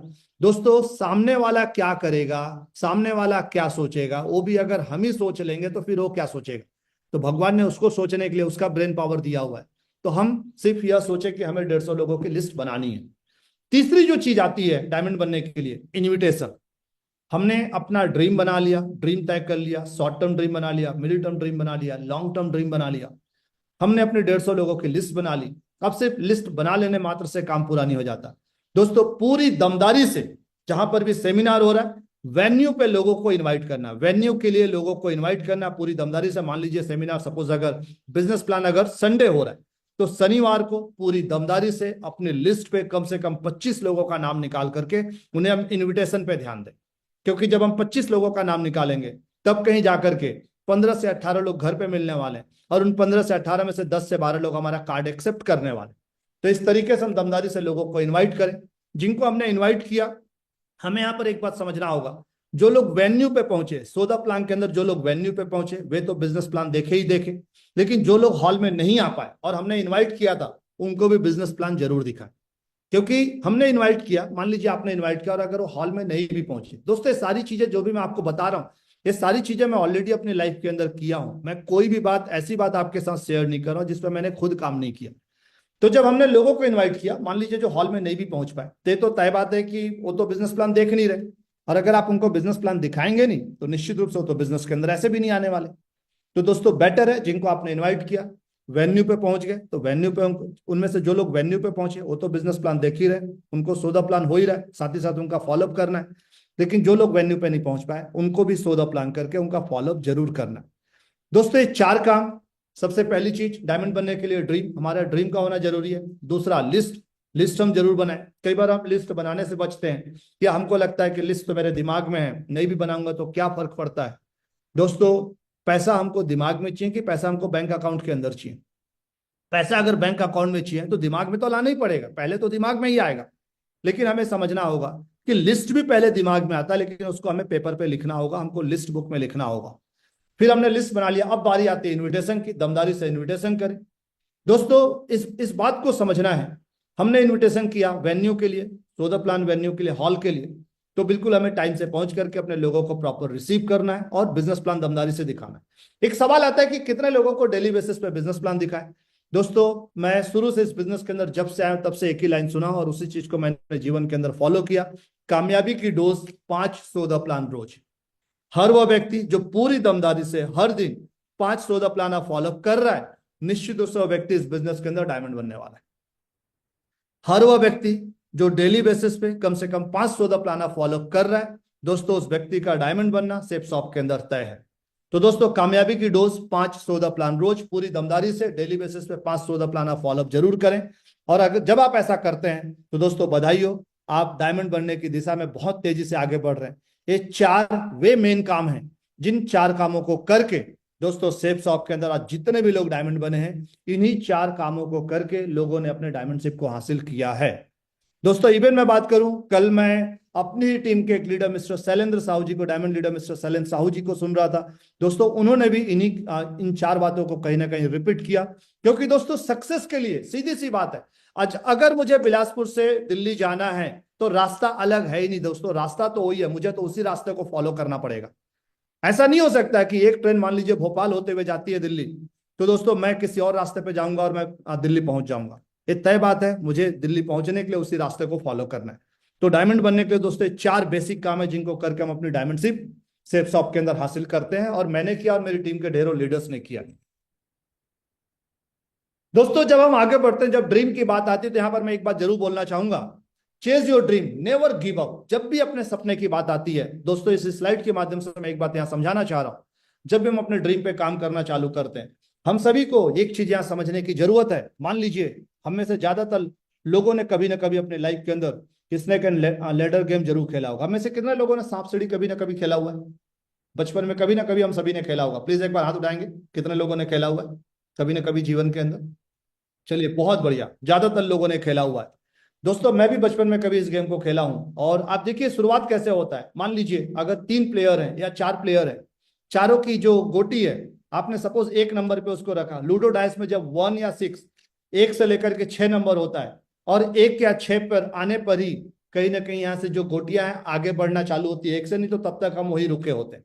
दोस्तों सामने वाला क्या करेगा, सामने वाला क्या सोचेगा, वो भी अगर हम ही सोच लेंगे तो फिर वो क्या सोचेगा। तो भगवान ने उसको सोचने के लिए उसका ब्रेन पावर दिया हुआ है। तो हम सिर्फ यह सोचे कि हमें 150 लोगों की लिस्ट बनानी है। तीसरी जो चीज आती है डायमंड बनने के लिए, इन्विटेशन। हमने अपना ड्रीम बना लिया, ड्रीम तय कर लिया, शॉर्ट टर्म ड्रीम बना लिया, मिडिल टर्म ड्रीम बना लिया, लॉन्ग टर्म ड्रीम बना लिया। हमने अपने 150 लोगों की लिस्ट बना ली। अब सिर्फ लिस्ट बना लेने मात्र से काम पूरा नहीं हो जाता। दोस्तों पूरी दमदारी से जहां पर भी सेमिनार हो रहा है, वेन्यू पे लोगों को इनवाइट करना, वेन्यू के लिए लोगों को इनवाइट करना पूरी दमदारी से। मान लीजिए सेमिनार, सपोज अगर बिजनेस प्लान अगर संडे हो रहा है, तो शनिवार को पूरी दमदारी से अपनी लिस्ट पे कम से कम 25 लोगों का नाम निकाल करके उन्हें हम इन्विटेशन पे ध्यान दें। क्योंकि जब हम 25 लोगों का नाम निकालेंगे तब कहीं जाकर के 15 से 18 लोग घर पे मिलने वाले हैं, और उन 15 से 18 में से 10 से 12 लोग हमारा कार्ड एक्सेप्ट करने वाले। तो इस तरीके से हम दमदारी से लोगों को इनवाइट करें। जिनको हमने इनवाइट किया, हमें यहाँ पर एक बात समझना होगा, जो लोग वेन्यू पे पहुंचे, सौदा प्लान के अंदर जो लोग वेन्यू पे पहुंचे वे तो बिजनेस प्लान देखे ही देखे, लेकिन जो लोग हॉल में नहीं आ पाए और हमने इन्वाइट किया था, उनको भी बिजनेस प्लान जरूर दिखाए। क्योंकि हमने इनवाइट किया, मान लीजिए आपने इनवाइट किया और अगर वो हॉल में नहीं भी पहुंचे, दोस्तों ये सारी चीजें जो भी मैं आपको बता रहा हूं, ये सारी चीजें मैं ऑलरेडी अपनी लाइफ के अंदर किया हूं। मैं कोई भी बात, ऐसी बात आपके साथ शेयर नहीं कर रहा हूं जिस पर मैंने खुद काम नहीं किया। तो जब हमने लोगों को इन्वाइट किया, मान लीजिए जो हॉल में नहीं भी पहुंच पाए, तो तय बात है कि वो तो बिजनेस प्लान देख नहीं रहे, और अगर आप उनको बिजनेस प्लान दिखाएंगे नहीं तो निश्चित रूप से वो तो बिजनेस के अंदर ऐसे भी नहीं आने वाले। तो दोस्तों बेटर है जिनको आपने इन्वाइट किया वेन्यू पे पहुंच गए, तो वेन्यू पे उनमें से जो लोग वेन्यू पे पहुंचे वो तो बिजनेस प्लान देख ही रहे, उनको सौदा प्लान हो ही रहा है, साथ ही साथ उनका फॉलोअप करना है। लेकिन जो लोग वेन्यू पे नहीं पहुंच पाए, उनको भी सौदा प्लान करके उनका फॉलोअप जरूर करना है। दोस्तों ये 4 काम, सबसे पहली चीज डायमंड बनने के लिए ड्रीम, हमारा ड्रीम का होना जरूरी है। दूसरा लिस्ट हम जरूर बनाएं। कई बार हम लिस्ट बनाने से बचते हैं, क्या हमको लगता है कि लिस्ट तो मेरे दिमाग में है, नहीं भी बनाऊंगा तो क्या फर्क पड़ता है। दोस्तों पैसा हमको दिमाग में चाहिए कि पैसा हमको बैंक अकाउंट के अंदर चाहिए। पैसा अगर बैंक अकाउंट में चाहिए तो दिमाग में तो लाना ही पड़ेगा, पहले तो दिमाग में ही आएगा। लेकिन हमें समझना होगा कि लिस्ट भी पहले दिमाग में आता है, लेकिन उसको हमें पेपर पे लिखना होगा, हमको लिस्ट बुक में लिखना होगा। फिर हमने लिस्ट बना लिया, अब बारी आती है इन्विटेशन की, दमदारी से इन्विटेशन करें। दोस्तों इस बात को समझना है, हमने इन्विटेशन किया वेन्यू के लिए, सौदा प्लान वेन्यू के लिए, हॉल के लिए, तो बिल्कुल हमें टाइम से पहुंच करके अपने लोगों को प्रॉपर रिसीव करना है और बिजनेस प्लान दमदारी से दिखाना है। एक सवाल आता है कि कितने लोगों को डेली बेसिस पे बिजनेस प्लान दिखाए। दोस्तों, मैं शुरू से इस बिजनेस के अंदर जब से आया तब से एक ही लाइन सुना और उसी चीज को मैंने जीवन के अंदर फॉलो किया। कामयाबी की डोज 5 14 प्लान रोज। हर वह व्यक्ति जो पूरी दमदारी से हर दिन 5 14 प्लान फॉलो कर रहा है, निश्चित रूप से वह व्यक्ति इस बिजनेस के अंदर डायमंड बनने वाला है। हर वह व्यक्ति जो डेली बेसिस पे कम से कम 5 14 प्लान फॉलो कर रहा है, दोस्तों उस व्यक्ति का डायमंड बनना सेफ शॉप के अंदर तय है। तो दोस्तों, कामयाबी की डोज 5 14 प्लान रोज, पूरी दमदारी से डेली बेसिस पे 5 14 प्लान फॉलो जरूर करें। और अगर जब आप ऐसा करते हैं तो दोस्तों बधाई हो, आप डायमंड बनने की दिशा में बहुत तेजी से आगे बढ़ रहे हैं। ये 4 वे मेन काम हैं, जिन 4 कामों को करके दोस्तों सेफ शॉप के अंदर आज जितने भी लोग डायमंड बने हैं, इन्हीं 4 कामों को करके लोगों ने अपने डायमंडशिप को हासिल किया है। दोस्तों, इवन मैं बात करूं, कल मैं अपनी ही टीम के एक लीडर मिस्टर शैलेंद्र साहू जी को, diamond leader mister Shailendra Sahu ji को सुन रहा था। दोस्तों, उन्होंने भी इन 4 बातों को कहीं ना कहीं रिपीट किया, क्योंकि दोस्तों सक्सेस के लिए सीधी सी बात है, आज अगर मुझे बिलासपुर से दिल्ली जाना है तो रास्ता अलग है ही नहीं दोस्तों, रास्ता तो वही है, मुझे तो उसी रास्ते को फॉलो करना पड़ेगा। ऐसा नहीं हो सकता कि एक ट्रेन मान लीजिए भोपाल होते हुए जाती है दिल्ली, तो दोस्तों मैं किसी और रास्ते पे जाऊंगा और मैं दिल्ली पहुंच जाऊंगा। ये तय बात है, मुझे दिल्ली पहुंचने के लिए उसी रास्ते को फॉलो करना है। तो डायमंड बनने के लिए दोस्तों 4 बेसिक काम है, जिनको करके हम अपनी डायमंडशिप सेफ शॉप के अंदर हासिल करते हैं, और मैंने किया और मेरी टीम के ढेरों लीडर्स ने किया। दोस्तों, जब हम आगे बढ़ते हैं, जब ड्रीम की बात आती है, तो यहां पर मैं एक बात जरूर बोलना चाहूंगा, chase your dream, never give up. जब भी अपने सपने की बात आती है दोस्तों, इस स्लाइड के माध्यम से मैं एक बात यहां समझाना चाह रहा हूं, जब भी हम अपने ड्रीम पे काम करना चालू करते हैं, हम सभी को एक चीज यहां समझने की जरूरत है। मान लीजिए हम में से ज्यादातर लोगों ने कभी ना कभी अपने लाइफ के अंदर स्नेक एंड लैडर गेम जरूर खेला होगा। हम में से कितने लोगों ने सांप सीढ़ी कभी ना कभी खेला हुआ है? बचपन में कभी ना कभी हम सभी ने खेला होगा। प्लीज एक बार हाथ उठाएंगे, कितने लोगों ने खेला हुआ है कभी ना कभी जीवन के अंदर? चलिए, बहुत बढ़िया, ज्यादातर लोगों ने खेला हुआ है। दोस्तों, मैं भी बचपन में कभी इस गेम को खेला हूं। और आप देखिए शुरुआत कैसे होता है। मान लीजिए अगर 3 प्लेयर हैं या 4 प्लेयर हैं, चारों की जो गोटी है, आपने सपोज 1 नंबर पे उसको रखा। लूडो डाइस में जब 1 या 6, 1 से लेकर के 6 नंबर होता है, और 1 या 6 पर आने पर ही कहीं ना कहीं यहां से जो गोटियां हैं आगे बढ़ना चालू होती है, 1 से नहीं तो तब तक हम वही रुके होते हैं।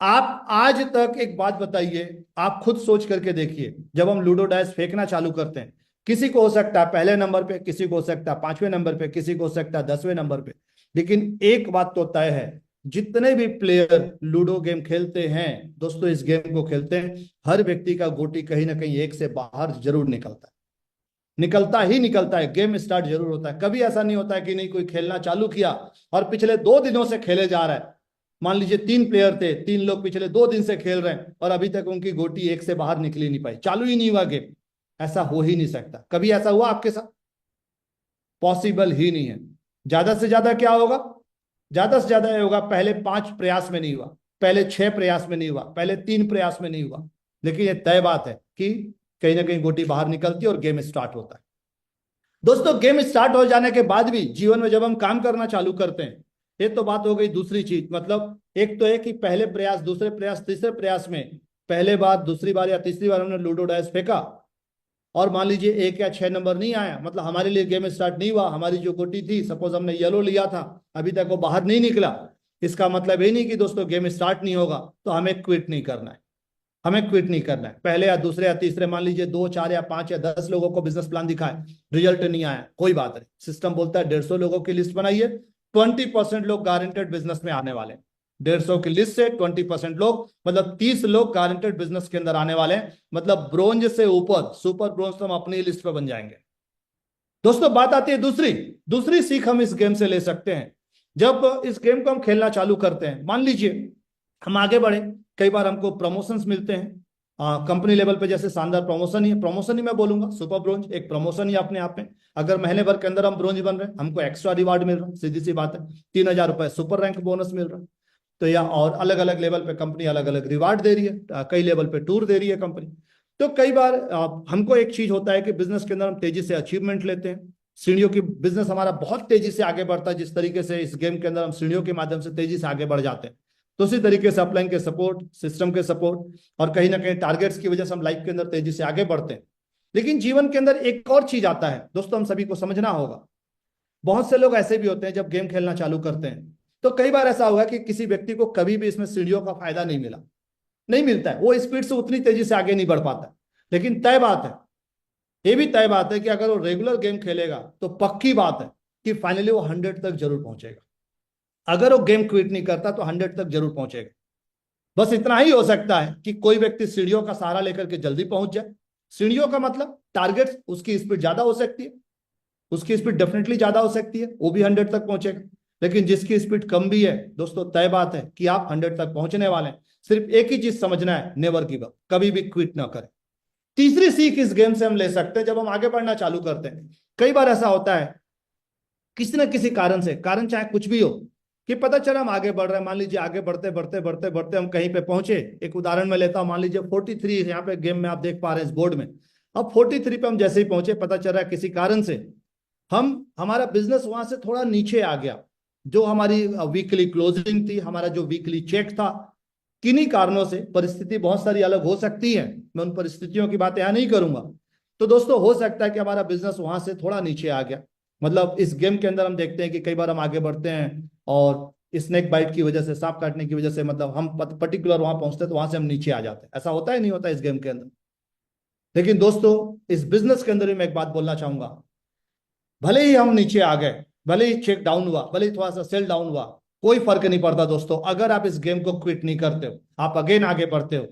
आप आज तक एक बात बताइए, आप खुद सोच करके देखिए, जब हम लूडो डाइस फेंकना चालू करते हैं, किसी को हो सकता है पहले नंबर पे, किसी को हो सकता है 5वें नंबर पे, किसी को हो सकता है 10वें नंबर पे, लेकिन एक बात तो तय है, जितने भी प्लेयर लूडो गेम खेलते हैं दोस्तों, इस गेम को खेलते हैं, हर व्यक्ति का गोटी कहीं ना कहीं 1 से बाहर जरूर निकलता है, निकलता ही निकलता है। गेम स्टार्ट जरूर होता है। कभी ऐसा नहीं होता है कि नहीं, कोई खेलना चालू किया और पिछले 2 दिनों से खेले जा रहा है, मान लीजिए 3 प्लेयर थे, 3 लोग पिछले 2 दिन से खेल रहे हैं और अभी तक उनकी गोटी 1 से बाहर निकली नहीं पाई, चालू ही नहीं हुआ गेम। ऐसा हो ही नहीं सकता। कभी ऐसा हुआ आपके साथ? पॉसिबल ही नहीं है। ज्यादा से ज्यादा क्या होगा? ज्यादा से ज्यादा ये होगा, पहले 5 प्रयास में नहीं हुआ, पहले 6 प्रयास में नहीं हुआ, पहले 3 प्रयास में नहीं हुआ, लेकिन ये तय बात है कि कहीं ना कहीं गोटी बाहर निकलती है और गेम स्टार्ट होता है। दोस्तों, गेम स्टार्ट हो जाने के बाद भी जीवन में जब हम काम करना चालू करते हैं, ये तो बात हो गई दूसरी चीज। मतलब एक तो है कि पहले प्रयास, दूसरे प्रयास, तीसरे प्रयास में, पहले बार, दूसरी बार या तीसरी बार हमने लूडो डाइस फेंका और मान लीजिए 1 या 6 नंबर नहीं आया, मतलब हमारे लिए गेम स्टार्ट नहीं हुआ। हमारी जो गोटी थी, सपोज हमने येलो लिया था, अभी तक वो बाहर नहीं निकला, इसका मतलब ये नहीं कि दोस्तों गेम स्टार्ट नहीं होगा। तो हमें क्विट नहीं करना है, हमें क्विट नहीं करना है। पहले या दूसरे या तीसरे, मान लीजिए 2 4 या 5 या 10 लोगों को बिजनेस प्लान दिखाए, रिजल्ट नहीं आया, कोई बात नहीं। सिस्टम बोलता है 150 लोगों की लिस्ट बनाइए, 20% लोग गारंटेड बिजनेस में आने वाले हैं। 150 की लिस्ट से 20% लोग, मतलब 30 लोग गारंटेड बिजनेस के अंदर आने वाले हैं। मतलब ब्रोंज से ऊपर, सुपर ब्रोंज तो हम अपनी लिस्ट पर बन जाएंगे। दोस्तों, बात आती है दूसरी सीख हम इस गेम से ले सकते हैं। जब इस गेम को हम खेलना चालू करते हैं, मान लीजिए हम आगे बढ़े, कई बार हमको प्रमोशंस मिलते हैं कंपनी लेवल पे, जैसे शानदार प्रमोशन ही मैं बोलूंगा, सुपर ब्रोंज एक प्रमोशन ही अपने आप में। अगर महीने भर के अंदर हम ब्रोंज बन रहे हैं, हमको एक्स्ट्रा रिवार्ड मिल रहा है, सीधी सी बात है, 3000 रुपए सुपर रैंक बोनस मिल रहा है। तो या और अलग अलग लेवल पे कंपनी अलग अलग रिवार्ड दे रही है, कई लेवल पे टूर दे रही है कंपनी। तो कई बार हमको एक चीज होता है कि बिजनेस के अंदर हम तेजी से अचीवमेंट लेते हैं, सीढ़ियों की, बिजनेस हमारा बहुत तेजी से आगे बढ़ता है। जिस तरीके से इस गेम के अंदर हम सीढ़ियों के माध्यम से तेजी से आगे बढ़ जाते हैं, तो उसी तरीके से अपलाइन के सपोर्ट, सिस्टम के सपोर्ट और कहीं ना कहीं टारगेट्स की वजह से हम लाइफ के अंदर तेजी से आगे बढ़ते हैं। लेकिन जीवन के अंदर एक और चीज आता है दोस्तों, हम सभी को समझना होगा। बहुत से लोग ऐसे भी होते हैं जब गेम खेलना चालू करते हैं तो कई बार ऐसा हुआ कि किसी व्यक्ति को कभी भी इसमें सीढ़ियों का फायदा नहीं मिला, नहीं मिलता है, वो स्पीड से उतनी तेजी से आगे नहीं बढ़ पाता। लेकिन तय बात है, ये भी तय बात है कि अगर वो रेगुलर गेम खेलेगा तो पक्की बात है कि फाइनली वो 100 तक जरूर पहुंचेगा। अगर वो गेम क्विट नहीं करता तो 100 तक जरूर पहुंचेगा। बस इतना ही हो सकता है कि कोई व्यक्ति सीढ़ियों का सहारा लेकर के जल्दी पहुंच जाए। सीढ़ियों का मतलब टारगेट, उसकी स्पीड ज्यादा हो सकती है, उसकी स्पीड डेफिनेटली ज्यादा हो सकती है, वो भी 100 तक पहुंचेगा। लेकिन जिसकी स्पीड कम भी है दोस्तों, तय बात है कि आप 100 तक पहुंचने वाले हैं। सिर्फ एक ही चीज समझना है, नेवर गिव अप, कभी भी क्विट ना करें। तीसरी सीख इस गेम से हम ले सकते हैं, जब हम आगे बढ़ना चालू करते हैं कई बार ऐसा होता है किसी ना किसी कारण से, कारण चाहे कुछ भी हो, कि पता चला हम आगे बढ़ रहे हैं, मान लीजिए आगे बढ़ते बढ़ते बढ़ते बढ़ते हम कहीं पे पहुंचे। एक उदाहरण में लेता हूं, मान लीजिए 43 यहाँ पे गेम में आप देख पा रहे हैं इस बोर्ड में। अब 43 पे हम जैसे ही पहुंचे, पता चल रहा है किसी कारण से हमारा बिजनेस वहां से थोड़ा नीचे आ गया। जो हमारी वीकली क्लोजिंग थी, हमारा जो वीकली चेक था, किन्हीं कारणों से, परिस्थिति बहुत सारी अलग हो सकती है, मैं उन परिस्थितियों की बात यहां नहीं करूंगा। तो दोस्तों हो सकता है कि हमारा बिजनेस वहां से थोड़ा नीचे आ गया। मतलब इस गेम के अंदर हम देखते हैं कि कई बार हम आगे बढ़ते हैं और स्नेक बाइट की वजह से, सांप काटने की वजह से, मतलब हम पर्टिकुलर वहां पहुंचते हैं तो वहां से हम नीचे आ जाते हैं। ऐसा होता है नहीं होता इस गेम के अंदर। लेकिन दोस्तों इस बिजनेस के अंदर भी मैं एक बात बोलना चाहूंगा, भले ही हम नीचे आ गए, भले ही चेक डाउन हुआ, भले ही थोड़ा सा सेल डाउन हुआ, कोई फर्क नहीं पड़ता दोस्तों। अगर आप इस गेम को क्विट नहीं करते हो, आप अगेन आगे बढ़ते हो।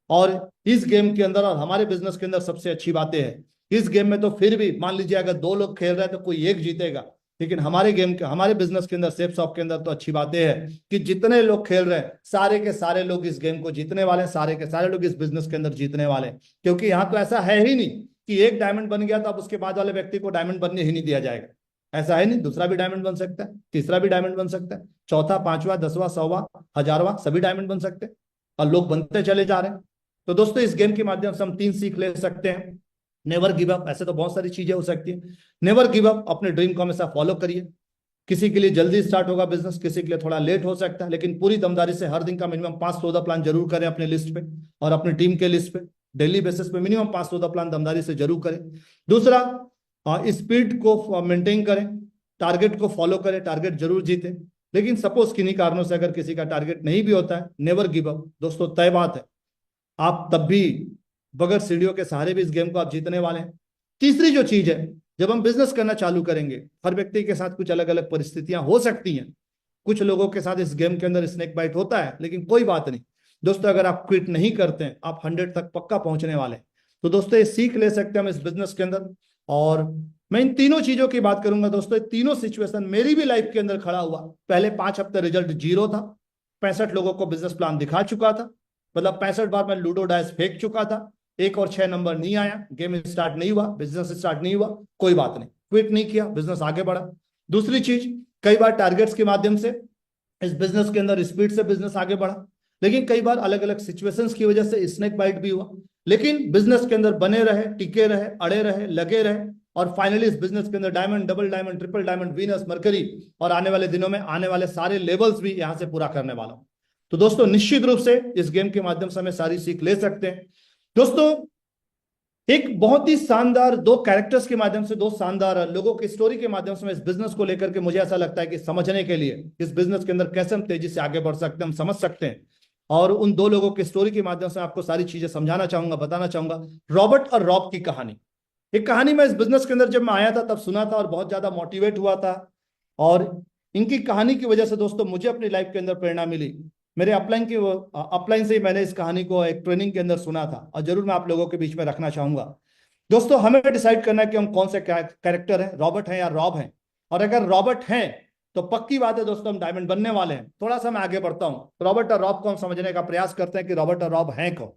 और इस गेम के अंदर और हमारे बिजनेस के अंदर सबसे अच्छी बातें हैं, इस गेम में तो फिर भी मान लीजिए अगर दो लोग खेल रहे हैं तो कोई एक जीतेगा। लेकिन हमारे गेम के, हमारे बिजनेस के अंदर, सेफ शॉप के अंदर तो अच्छी बातें हैं कि जितने लोग खेल रहे हैं सारे के सारे लोग इस गेम को जीतने वाले हैं, सारे के सारे लोग इस बिजनेस के अंदर जीतने वाले हैं। क्योंकि यहाँ तो ऐसा है ही नहीं कि एक डायमंड बन गया तो अब उसके बाद वाले व्यक्ति को डायमंड बनने ही नहीं दिया जाएगा। ऐसा है नहीं, दूसरा भी डायमंड बन सकता है, तीसरा भी डायमंड बन सकता है, चौथा, पांचवा, 10वां, 100वां, 1000वां, सभी डायमंड बन सकते हैं। और लोग बनते चले जा रहे हैं। तो दोस्तों इस गेम के माध्यम से हम 3 सीख ले सकते हैं। नेवर गिव अप, ऐसे तो बहुत सारी चीजें हो सकती है। नेवर गिव अप, अपने ड्रीम को हमेशा फॉलो करिए। किसी के लिए जल्दी स्टार्ट होगा बिजनेस, किसी के लिए थोड़ा लेट हो सकता है, लेकिन पूरी दमदारी से हर दिन का मिनिमम 5-14 प्लान जरूर करें अपने लिस्ट पे और अपनी टीम के लिस्ट पे। डेली बेसिस पे मिनिमम 5-14 प्लान दमदारी से जरूर करें। दूसरा, स्पीड को मेंटेन करें, टारगेट को फॉलो करें, टारगेट जरूर जीते। लेकिन सपोज किन्हीं कारणों से अगर किसी का टारगेट नहीं भी होता है, नेवर गिव अप दोस्तों, तय बात है आप तब भी बगैर सीढ़ियों के सहारे भी इस गेम को आप जीतने वाले हैं। तीसरी जो चीज है, जब हम बिजनेस करना चालू करेंगे, हर व्यक्ति के साथ कुछ अलग अलग परिस्थितियां हो सकती हैं। कुछ लोगों के साथ इस गेम के अंदर स्नेक बाइट होता है, लेकिन कोई बात नहीं दोस्तों, अगर आप क्विट नहीं करते हैं आप 100 तक पक्का पहुंचने वाले हैं। तो दोस्तों ये सीख ले सकते हैं हम इस बिजनेस के अंदर। और मैं इन तीनों चीजों की बात करूंगा दोस्तों, तीनों सिचुएशन मेरी भी लाइफ के अंदर खड़ा हुआ। पहले 5 हफ्ते रिजल्ट 0 था, 65 लोगों को बिजनेस प्लान दिखा चुका था, मतलब 65 बार मैं लूडो डाइस फेंक चुका था, 1 और 6 नंबर नहीं आया, गेम स्टार्ट नहीं हुआ, बिजनेस स्टार्ट नहीं हुआ, कोई बात नहीं, क्विट नहीं किया, बिजनेस आगे बढ़ा। दूसरी चीज, कई बार टारगेट्स के माध्यम से इस बिजनेस के अंदर स्पीड से बिजनेस आगे बढ़ा, लेकिन कई बार अलग अलग सिचुएशंस की वजह से स्नेक बाइट भी हुआ। लेकिन बिजनेस के अंदर बने रहे, टिके रहे, अड़े रहे, लगे रहे, और फाइनली इस बिजनेस के अंदर diamond, double diamond, triple diamond, Venus, mercury, और आने वाले दिनों में आने वाले सारे लेवल्स भी यहां से पूरा करने वाला हूं। तो दोस्तों निश्चित रूप से इस गेम के माध्यम से हमें सारी सीख ले सकते हैं। दोस्तों एक बहुत ही शानदार 2 कैरेक्टर्स के माध्यम से, 2 शानदार लोगों की स्टोरी के माध्यम से मैं इस बिजनेस को लेकर के, मुझे ऐसा लगता है कि समझने के लिए इस बिजनेस के अंदर कैसे हम तेजी से आगे बढ़ सकते हैं, हम समझ सकते हैं। और उन 2 लोगों की स्टोरी के माध्यम से आपको सारी चीजें समझाना चाहूंगा, बताना चाहूंगा। रॉबर्ट और रॉब की कहानी, एक कहानी मैं इस बिजनेस के अंदर जब मैं आया था तब सुना था और बहुत ज्यादा मोटिवेट हुआ था। और इनकी कहानी की वजह से दोस्तों मुझे अपनी लाइफ के अंदर प्रेरणा मिली। मेरे अपलाइन से ही मैंने इस कहानी को एक ट्रेनिंग के अंदर सुना था, और जरूर मैं आप लोगों के बीच में रखना चाहूंगा। दोस्तों हमें डिसाइड करना है कि हम कौन से कैरेक्टर हैं, रॉबर्ट हैं या रॉब हैं। और अगर रॉबर्ट हैं तो पक्की बात है दोस्तों हम डायमंड बनने वाले हैं। थोड़ा सा मैं आगे बढ़ता हूं, रॉबर्ट और रॉब को हम समझने का प्रयास करते हैं कि रॉबर्ट और रॉब हैं कौन।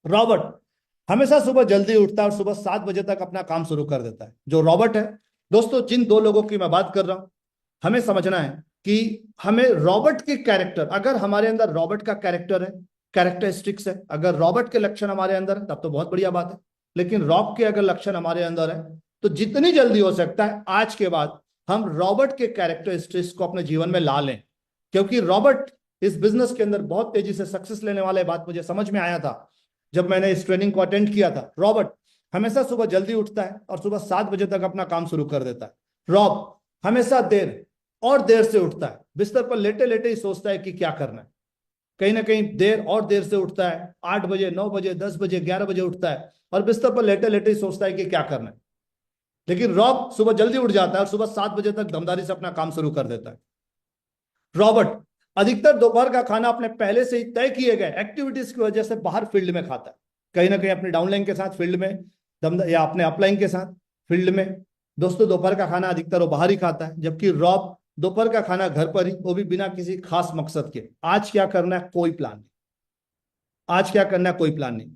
रॉबर्ट हमेशा सुबह जल्दी उठता है और सुबह 7 बजे तक अपना काम शुरू कर देता है। जो रॉबर्ट है दोस्तों, जिन 2 लोगों की मैं बात कर रहा हूं, हमें समझना है कि हमें रॉबर्ट के कैरेक्टर, अगर हमारे अंदर रॉबर्ट का कैरेक्टर है, कैरेक्टरिस्टिक्स है, अगर रॉबर्ट के लक्षण हमारे अंदर है तब तो बहुत बढ़िया बात है। लेकिन रॉब के अगर लक्षण हमारे अंदर है तो जितनी जल्दी हो सकता है आज के बाद हम रॉबर्ट के कैरेक्टरिस्टिक्स को अपने जीवन में ला लें। क्योंकि रॉबर्ट इस बिजनेस के अंदर बहुत तेजी से सक्सेस लेने वाले, बात मुझे समझ में आया था जब मैंने इस ट्रेनिंग को अटेंड किया था। रॉबर्ट हमेशा सुबह जल्दी उठता है और सुबह 7 बजे तक अपना काम शुरू कर देता है। रॉब हमेशा देर और देर से उठता है, बिस्तर पर लेटे लेटे ही सोचता है कि क्या करना है। कहीं ना कहीं देर और देर से उठता है, 8 बजे, 9 बजे, 10 बजे, 11 बजे उठता है और बिस्तर पर लेटे लेटे ही सोचता है कि क्या करना है। लेकिन रॉब सुबह जल्दी उठ जाता है और सुबह 7 बजे तक दमदारी से अपना काम शुरू कर देता है। रॉबर्ट अधिकतर दोपहर का खाना अपने पहले से ही तय किए गए एक्टिविटीज की वजह से बाहर फील्ड में खाता है, कहीं ना कहीं अपने डाउनलाइन के साथ फील्ड में, या अपने अपलाइन के साथ फील्ड में। दोस्तों दोपहर का खाना अधिकतर वो बाहर ही खाता है, जबकि रॉब दोपहर का खाना घर पर ही, वो भी बिना किसी खास मकसद के। आज क्या करना है कोई प्लान नहीं, आज क्या करना है कोई प्लान नहीं।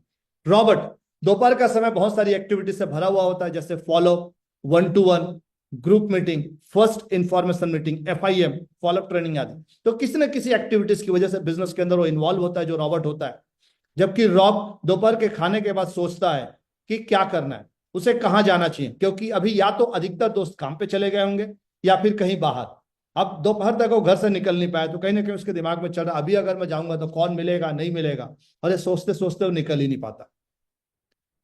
रॉबर्ट दोपहर का समय बहुत सारी एक्टिविटीज से भरा हुआ होता है, जैसे follow, 1-to-1, group meeting, first information meeting, FIM, follow up training आदि। तो किसी न किसी एक्टिविटीज की वजह से बिजनेस के अंदर वो इन्वॉल्व होता है, जो रॉबर्ट होता है। जबकि रॉब दोपहर के खाने के बाद सोचता है कि क्या करना है, उसे कहाँ जाना चाहिए, क्योंकि अभी या तो अधिकतर दोस्त काम पे चले गए होंगे या फिर कहीं बाहर। अब दोपहर तक वो घर से निकल नहीं पाया, तो कहीं ना कहीं उसके दिमाग में चल रहा, अभी अगर मैं जाऊंगा तो कौन मिलेगा, नहीं मिलेगा, और ये सोचते सोचते वो निकल ही नहीं पाता।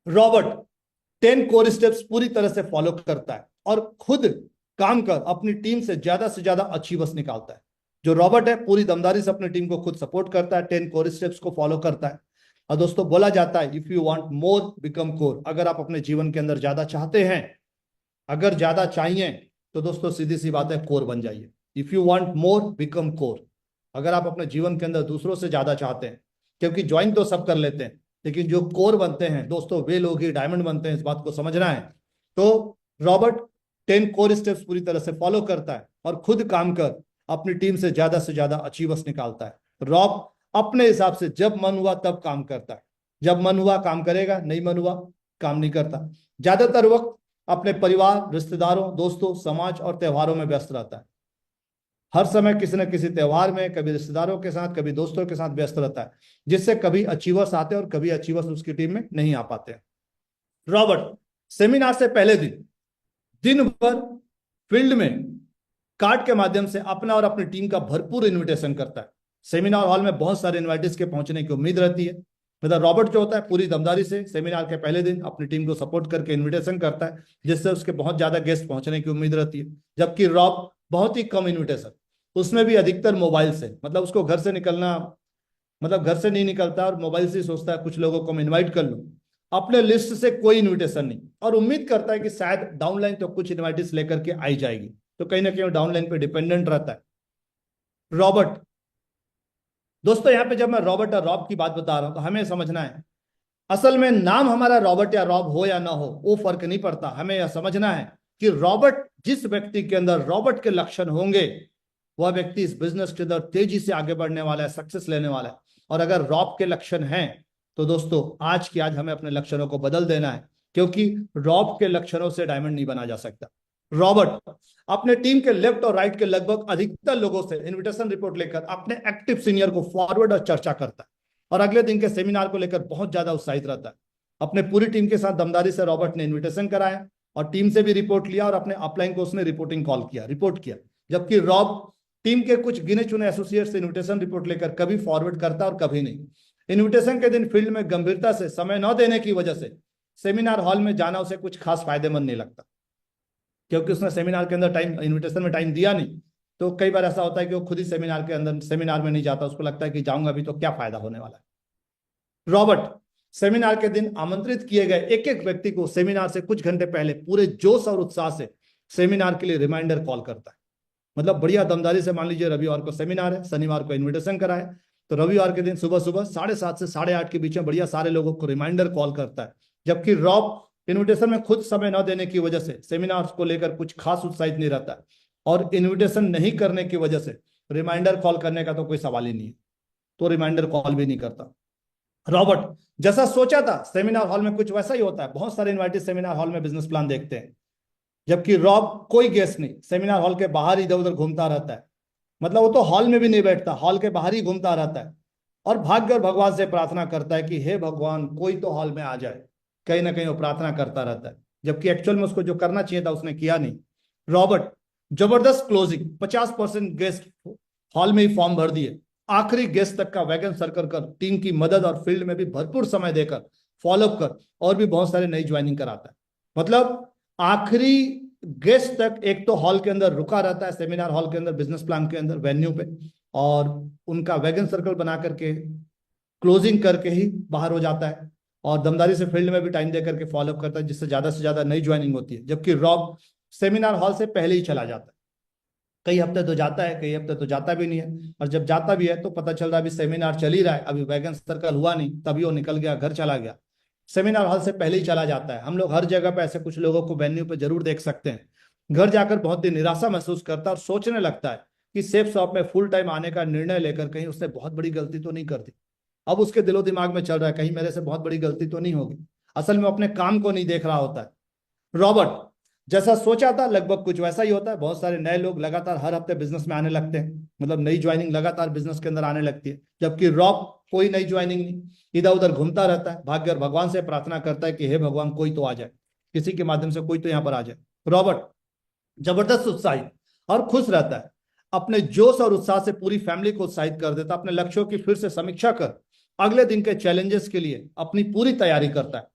रॉबर्ट 10 कोर स्टेप्स पूरी तरह से फॉलो करता है और खुद काम कर अपनी टीम से ज्यादा अचीवर्स निकालता है। जो रॉबर्ट है पूरी दमदारी से अपनी टीम को खुद सपोर्ट करता है, 10 कोर स्टेप्स को फॉलो करता है। और दोस्तों बोला जाता है, if you want more become core. अगर आप अपने जीवन के अंदर ज्यादा चाहते हैं, अगर ज्यादा चाहिए, तो दोस्तों सीधी सी बात है, कोर बन जाइए। If you want more become core. अगर आप अपने जीवन के अंदर दूसरों से ज्यादा चाहते हैं, क्योंकि ज्वाइन तो सब कर लेते हैं, लेकिन जो कोर बनते हैं दोस्तों, वे लोग ही डायमंड बनते हैं, इस बात को समझना है। तो रॉबर्ट 10 कोर स्टेप्स पूरी तरह से फॉलो करता है और खुद काम कर अपनी टीम से ज्यादा अचीवर्स निकालता है। रॉब अपने हिसाब से जब मन हुआ तब काम करता है, जब मन हुआ काम करेगा, नहीं मन हुआ काम नहीं करता। ज्यादातर वक्त अपने परिवार, रिश्तेदारों, दोस्तों, समाज और त्योहारों में व्यस्त रहता है। हर समय किसी न किसी त्योहार में, कभी रिश्तेदारों के साथ, कभी दोस्तों के साथ व्यस्त रहता है, जिससे कभी अचीवर्स आते हैं और कभी अचीवर्स उसकी टीम में नहीं आ पाते हैं। रॉबर्ट सेमिनार से पहले दिन भर फील्ड में कार्ड के माध्यम से अपना और अपनी टीम का भरपूर इन्विटेशन करता है। सेमिनार हॉल में बहुत सारे इन्वाइटीज के पहुंचने की उम्मीद रहती है। मतलब रॉबर्ट जो होता है पूरी दमदारी से सेमिनार के पहले दिन अपनी टीम को सपोर्ट करके इन्विटेशन करता है, जिससे उसके बहुत ज्यादा गेस्ट पहुंचने की उम्मीद रहती है। जबकि रॉब बहुत ही कम इन्विटेशन, उसमें भी अधिकतर मोबाइल से, मतलब उसको घर से निकलना, मतलब घर से नहीं निकलता और मोबाइल से सोचता है कुछ लोगों को मैं इन्वाइट कर लूं। अपने लिस्ट से कोई इन्विटेशन नहीं, और उम्मीद करता है कि शायद डाउनलाइन तो कुछ इन्वाइटीज लेकर के आई जाएगी, तो कहीं ना कहीं डाउनलाइन पे डिपेंडेंट रहता है रॉबर्ट। दोस्तों यहाँ पे जब मैं रॉबर्ट और रॉब की बात बता रहा हूं, तो हमें समझना है, असल में नाम हमारा रॉबर्ट या रॉब हो या ना हो, वो फर्क नहीं पड़ता। हमें यह समझना है कि रॉबर्ट, जिस व्यक्ति के अंदर रॉबर्ट के लक्षण होंगे, वह व्यक्ति इस बिजनेस के अंदर तेजी से आगे बढ़ने वाला है, सक्सेस लेने वाला है। और अगर रॉब के लक्षण हैं, तो दोस्तों आज की आज हमें अपने लक्षणों को बदल देना है, क्योंकि रॉब के लक्षणों से डायमंड नहीं बना जा सकता। रॉबर्ट अपने टीम के लेफ्ट और राइट के लगभग अधिकतर लोगों से इन्विटेशन रिपोर्ट लेकर अपने एक्टिव सीनियर को फॉरवर्ड और चर्चा करता है, और अगले दिन के सेमिनार को लेकर बहुत ज्यादा उत्साहित रहता है। अपने पूरी टीम के साथ दमदारी से रॉबर्ट ने इन्विटेशन कराया और टीम से भी रिपोर्ट लिया, और अपने अपलाइन को उसने रिपोर्टिंग कॉल किया, रिपोर्ट किया। जबकि रॉब टीम के कुछ गिने चुने एसोसिएट से इन्विटेशन रिपोर्ट लेकर कभी फॉरवर्ड करता और कभी नहीं। इन्विटेशन के दिन फील्ड में गंभीरता से समय न देने की वजह से सेमिनार हॉल में जाना उसे कुछ खास फायदेमंद नहीं लगता, क्योंकि उसने सेमिनार के अंदर टाइम, इन्विटेशन में टाइम दिया नहीं। तो कई बार ऐसा होता है कि वो खुद ही सेमिनार के अंदर, सेमिनार में नहीं जाता, उसको लगता है कि जाऊंगा भी तो क्या फायदा होने वाला है। रॉबर्ट सेमिनार के दिन आमंत्रित किए गए एक एक व्यक्ति को सेमिनार से कुछ घंटे पहले पूरे जोश और उत्साह से सेमिनार के लिए रिमाइंडर कॉल करता है। मतलब बढ़िया दमदारी से, मान लीजिए रविवार को सेमिनार है, शनिवार को इन्विटेशन कराए, तो रविवार के दिन सुबह 7:30 से 8:30 के बीच में बढ़िया सारे लोगों को रिमाइंडर कॉल करता है। जबकि रॉब इन्विटेशन में खुद समय न देने की वजह से सेमिनार को लेकर कुछ खास उत्साहित नहीं रहता है, और इन्विटेशन नहीं करने की वजह से रिमाइंडर कॉल करने का तो कोई सवाल ही नहीं है, तो रिमाइंडर कॉल भी नहीं करता। रॉबर्ट जैसा सोचा था सेमिनार हॉल में कुछ वैसा ही होता है। बहुत सारे इन्वाइटेड सेमिनार हॉल में बिजनेस प्लान देखते हैं, जबकि रॉब कोई गेस्ट नहीं, सेमिनार हॉल के बाहर इधर उधर घूमता रहता है। मतलब वो तो हॉल में भी नहीं बैठता, हॉल के बाहर ही घूमता रहता है, और भागकर भगवान से प्रार्थना करता है कि हे भगवान कोई तो हॉल में आ जाए। कहीं ना कहीं वो प्रार्थना करता रहता है, जबकि एक्चुअल में उसको जो करना चाहिए था उसने किया नहीं। रॉबर्ट जबरदस्त क्लोजिंग, 50% गेस्ट हॉल में ही फॉर्म भर दिए, आखिरी गेस्ट तक का वैगन सर्कल कर, टीम की मदद और फील्ड में भी भरपूर समय देकर, फॉलोअप कर, और भी बहुत सारे नई ज्वाइनिंग कराता है। मतलब आखिरी गेस्ट तक एक तो हॉल के अंदर रुका रहता है, सेमिनार हॉल के अंदर, बिजनेस प्लान के अंदर, वेन्यू पे, और उनका वैगन सर्कल बना करके क्लोजिंग करके ही बाहर हो जाता है, और दमदारी से फील्ड में भी टाइम दे करके फॉलोअप करता है, जिससे ज्यादा नई ज्वाइनिंग होती है। जबकि रॉब सेमिनार हॉल से पहले ही चला जाता है, कई हफ्ते तो जाता है, कई हफ्ते तो जाता भी नहीं है, और जब जाता भी है तो पता चल रहा है अभी सेमिनार चल ही रहा है, अभी वैगन सर्कल हुआ नहीं, तभी वो निकल गया, घर चला गया। सेमिनार हॉल से पहले ही चला जाता है। हम लोग हर जगह पे ऐसे कुछ लोगों को वेन्यू पे जरूर देख सकते हैं, घर जाकर बहुत ही निराशा महसूस करता है और सोचने लगता है कि सेफ शॉप में फुल टाइम आने का निर्णय लेकर कहीं उसने बहुत बड़ी गलती तो नहीं कर दी। अब उसके दिलो दिमाग में चल रहा है कहीं मेरे से बहुत बड़ी गलती तो नहीं होगी। असल में अपने काम को नहीं देख रहा होता है। रॉबर्ट जैसा सोचा था लगभग कुछ वैसा ही होता है। बहुत सारे नए लोग लगातार हर हफ्ते बिजनेस में आने लगते हैं, मतलब नई ज्वाइनिंग लगातार बिजनेस के अंदर आने लगती है। जबकि रॉब कोई नई ज्वाइनिंग नहीं, इधर उधर घूमता रहता है, भाग्य और भगवान से प्रार्थना करता है कि हे भगवान कोई तो आ जाए, किसी के माध्यम से कोई तो यहाँ पर आ जाए। रॉबर्ट जबरदस्त उत्साहित और खुश रहता है, अपने जोश और उत्साह से पूरी फैमिली को उत्साहित कर देता है, अपने लक्ष्यों की फिर से समीक्षा कर अगले दिन के चैलेंजेस के लिए अपनी पूरी तैयारी करता है।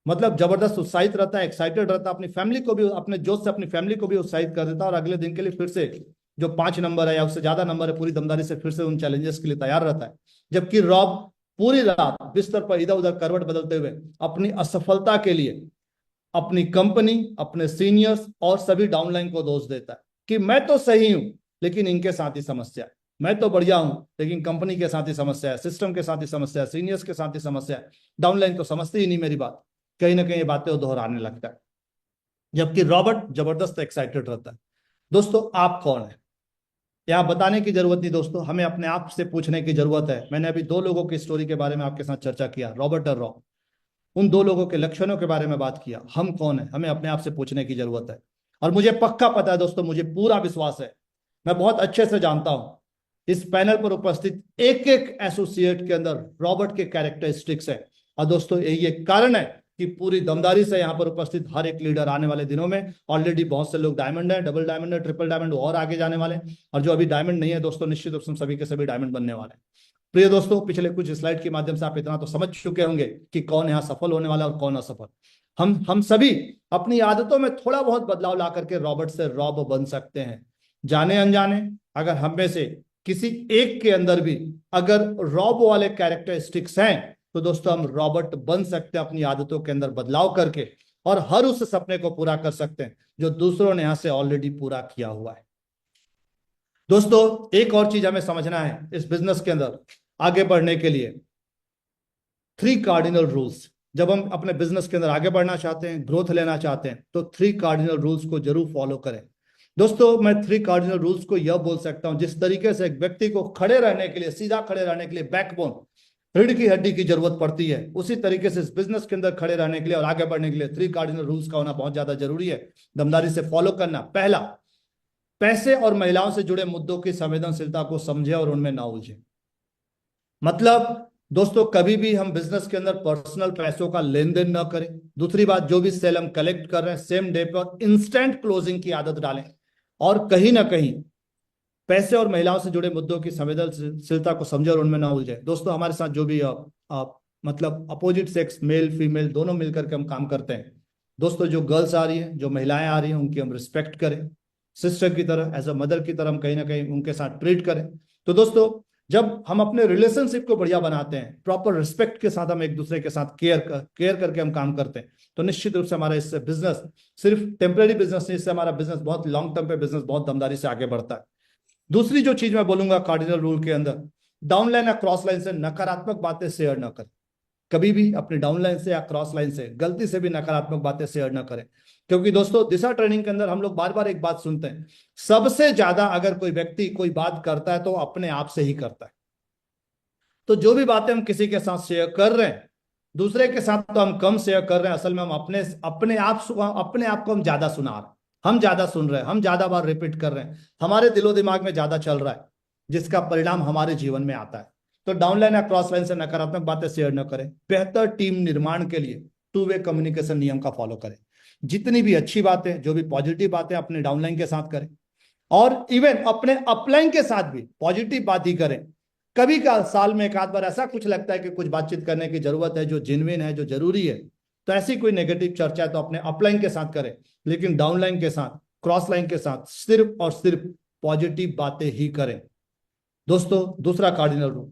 मतलब जबरदस्त उत्साहित रहता है, एक्साइटेड रहता है, अपनी फैमिली को भी, अपने जोश से अपनी फैमिली को भी उत्साहित कर देता है, और अगले दिन के लिए फिर से जो 5 नंबर है या उससे ज्यादा नंबर है, पूरी दमदारी से फिर से उन चैलेंजेस के लिए तैयार रहता है। जबकि रॉब पूरी रात बिस्तर पर इधर उधर करवट बदलते हुए अपनी असफलता के लिए अपनी कंपनी, अपने सीनियर्स और सभी डाउनलाइन को दोष देता है कि मैं तो सही हूं लेकिन इनके साथ ही समस्या है, मैं तो बढ़िया हूं लेकिन कंपनी के साथ ही समस्या है, सिस्टम के साथ ही समस्या है, सीनियर्स के साथ ही समस्या है, डाउनलाइन तो समझती ही नहीं मेरी बात। कहीं ना कहीं ये बातें वो दोहराने लगता है। जबकि रॉबर्ट जबरदस्त एक्साइटेड रहता है। दोस्तों आप कौन है यहाँ बताने की जरूरत नहीं दोस्तों, हमें अपने आप से पूछने की जरूरत है। मैंने अभी 2 लोगों की स्टोरी के बारे में आपके साथ चर्चा किया, रॉबर्ट और रॉब। उन 2 लोगों के लक्षणों के बारे में बात किया। हम कौन है, हमें अपने आप से पूछने की जरूरत है। और मुझे पक्का पता है दोस्तों, मुझे पूरा विश्वास है, मैं बहुत अच्छे से जानता हूं इस पैनल पर उपस्थित एक एक एसोसिएट के अंदर रॉबर्ट के कैरेक्टरिस्टिक्स है। और दोस्तों यही एक कारण है कि पूरी दमदारी से यहाँ पर उपस्थित हर एक लीडर आने वाले दिनों में, ऑलरेडी बहुत से लोग डायमंड है, डबल डायमंड है, ट्रिपल डायमंड, और आगे जाने वाले हैं, और जो अभी डायमंड नहीं है दोस्तों, निश्चित रूप से सभी के सभी डायमंड बनने वाले हैं। प्रिय दोस्तों, पिछले कुछ स्लाइड के माध्यम से आप इतना तो समझ चुके होंगे कि कौन यहाँ सफल होने वाला और कौन असफल। हम सभी अपनी आदतों में थोड़ा बहुत बदलाव ला करके रॉबर्ट से रॉब बन सकते हैं। जाने अनजाने अगर हम में से किसी एक के अंदर भी अगर रॉब वाले कैरेक्टरिस्टिक्स हैं तो दोस्तों हम रॉबर्ट बन सकते हैं अपनी आदतों के अंदर बदलाव करके, और हर उस सपने को पूरा कर सकते हैं जो दूसरों ने यहां से ऑलरेडी पूरा किया हुआ है। दोस्तों एक और चीज हमें समझना है इस बिजनेस के अंदर आगे बढ़ने के लिए, 3 कार्डिनल रूल्स। जब हम अपने बिजनेस के अंदर आगे बढ़ना चाहते हैं, ग्रोथ लेना चाहते हैं, तो 3 कार्डिनल रूल्स को जरूर फॉलो करें। दोस्तों मैं 3 कार्डिनल रूल्स को यह बोल सकता हूं, जिस तरीके से एक व्यक्ति को खड़े रहने के लिए, सीधा खड़े रहने के लिए बैकबोन, रीढ़ की हड्डी की जरूरत पड़ती है, उसी तरीके से इस बिजनेस के अंदर खड़े रहने के लिए और आगे बढ़ने के लिए 3 कार्डिनल रूल्स का होना बहुत ज्यादा जरूरी है, दमदारी से फॉलो करना। पहला, पैसे और महिलाओं से जुड़े मुद्दों की संवेदनशीलता को समझे और उनमें ना उलझे। मतलब दोस्तों कभी भी हम बिजनेस के अंदर पर्सनल पैसों का लेन देन ना करें। दूसरी बात, जो भी सेल हम कलेक्ट कर रहे हैं सेम डे पर इंस्टेंट क्लोजिंग की आदत डालें, और कहीं ना कहीं पैसे और महिलाओं से जुड़े मुद्दों की संवेदनशीलता को समझे और उनमें ना उलझे। दोस्तों हमारे साथ जो भी मतलब अपोजिट सेक्स, मेल फीमेल दोनों मिलकर के हम काम करते हैं, दोस्तों जो गर्ल्स आ रही हैं, जो महिलाएं आ रही हैं, उनकी हम रिस्पेक्ट करें, सिस्टर की तरह, एज अ मदर की तरह हम कहीं ना कहीं उनके साथ ट्रीट करें। तो दोस्तों जब हम अपने रिलेशनशिप को बढ़िया बनाते हैं, प्रॉपर रिस्पेक्ट के साथ हम एक दूसरे के साथ केयर करके हम काम करते हैं, तो निश्चित रूप से हमारा इससे बिजनेस सिर्फ टेम्पररी बिजनेस नहीं, इससे हमारा बिजनेस बहुत लॉन्ग टर्म पे बिजनेस बहुत दमदारी से आगे बढ़ता है। दूसरी जो चीज मैं बोलूंगा कार्डिनल रूल के अंदर, डाउनलाइन या क्रॉस लाइन से नकारात्मक बातें शेयर न करें। कभी भी अपनी डाउनलाइन से या क्रॉस लाइन से गलती से भी नकारात्मक बातें शेयर न करें, क्योंकि दोस्तों दिशा ट्रेनिंग के अंदर हम लोग बार बार एक बात सुनते हैं, सबसे ज्यादा अगर कोई व्यक्ति कोई बात करता है तो अपने आप से ही करता है। तो जो भी बातें हम किसी के साथ शेयर कर रहे हैं, दूसरे के साथ तो हम कम शेयर कर रहे हैं, असल में हम अपने आप को हम ज्यादा सुना रहे हैं, हम ज्यादा सुन रहे हैं, हम ज्यादा बार रिपीट कर रहे हैं, हमारे दिलो दिमाग में ज्यादा चल रहा है, जिसका परिणाम हमारे जीवन में आता है। तो डाउनलाइन या क्रॉस लाइन से नकारात्मक बातें शेयर न करें। बेहतर टीम निर्माण के लिए 2 वे कम्युनिकेशन नियम का फॉलो करें। जितनी भी अच्छी बातें, जो भी पॉजिटिव बातें अपने डाउनलाइन के साथ करें, और इवन अपने अपलाइन के साथ भी पॉजिटिव बात ही करें। कभी का साल में एक आध बार ऐसा कुछ लगता है कि कुछ बातचीत करने की जरूरत है, जो जेन्युइन है, जो जरूरी है, तो ऐसी कोई नेगेटिव चर्चा है तो अपने अपलाइन के साथ करें, लेकिन डाउनलाइन के साथ, क्रॉस लाइन के साथ सिर्फ और सिर्फ पॉजिटिव बातें ही करें। दोस्तों, दूसरा कार्डिनल रूल।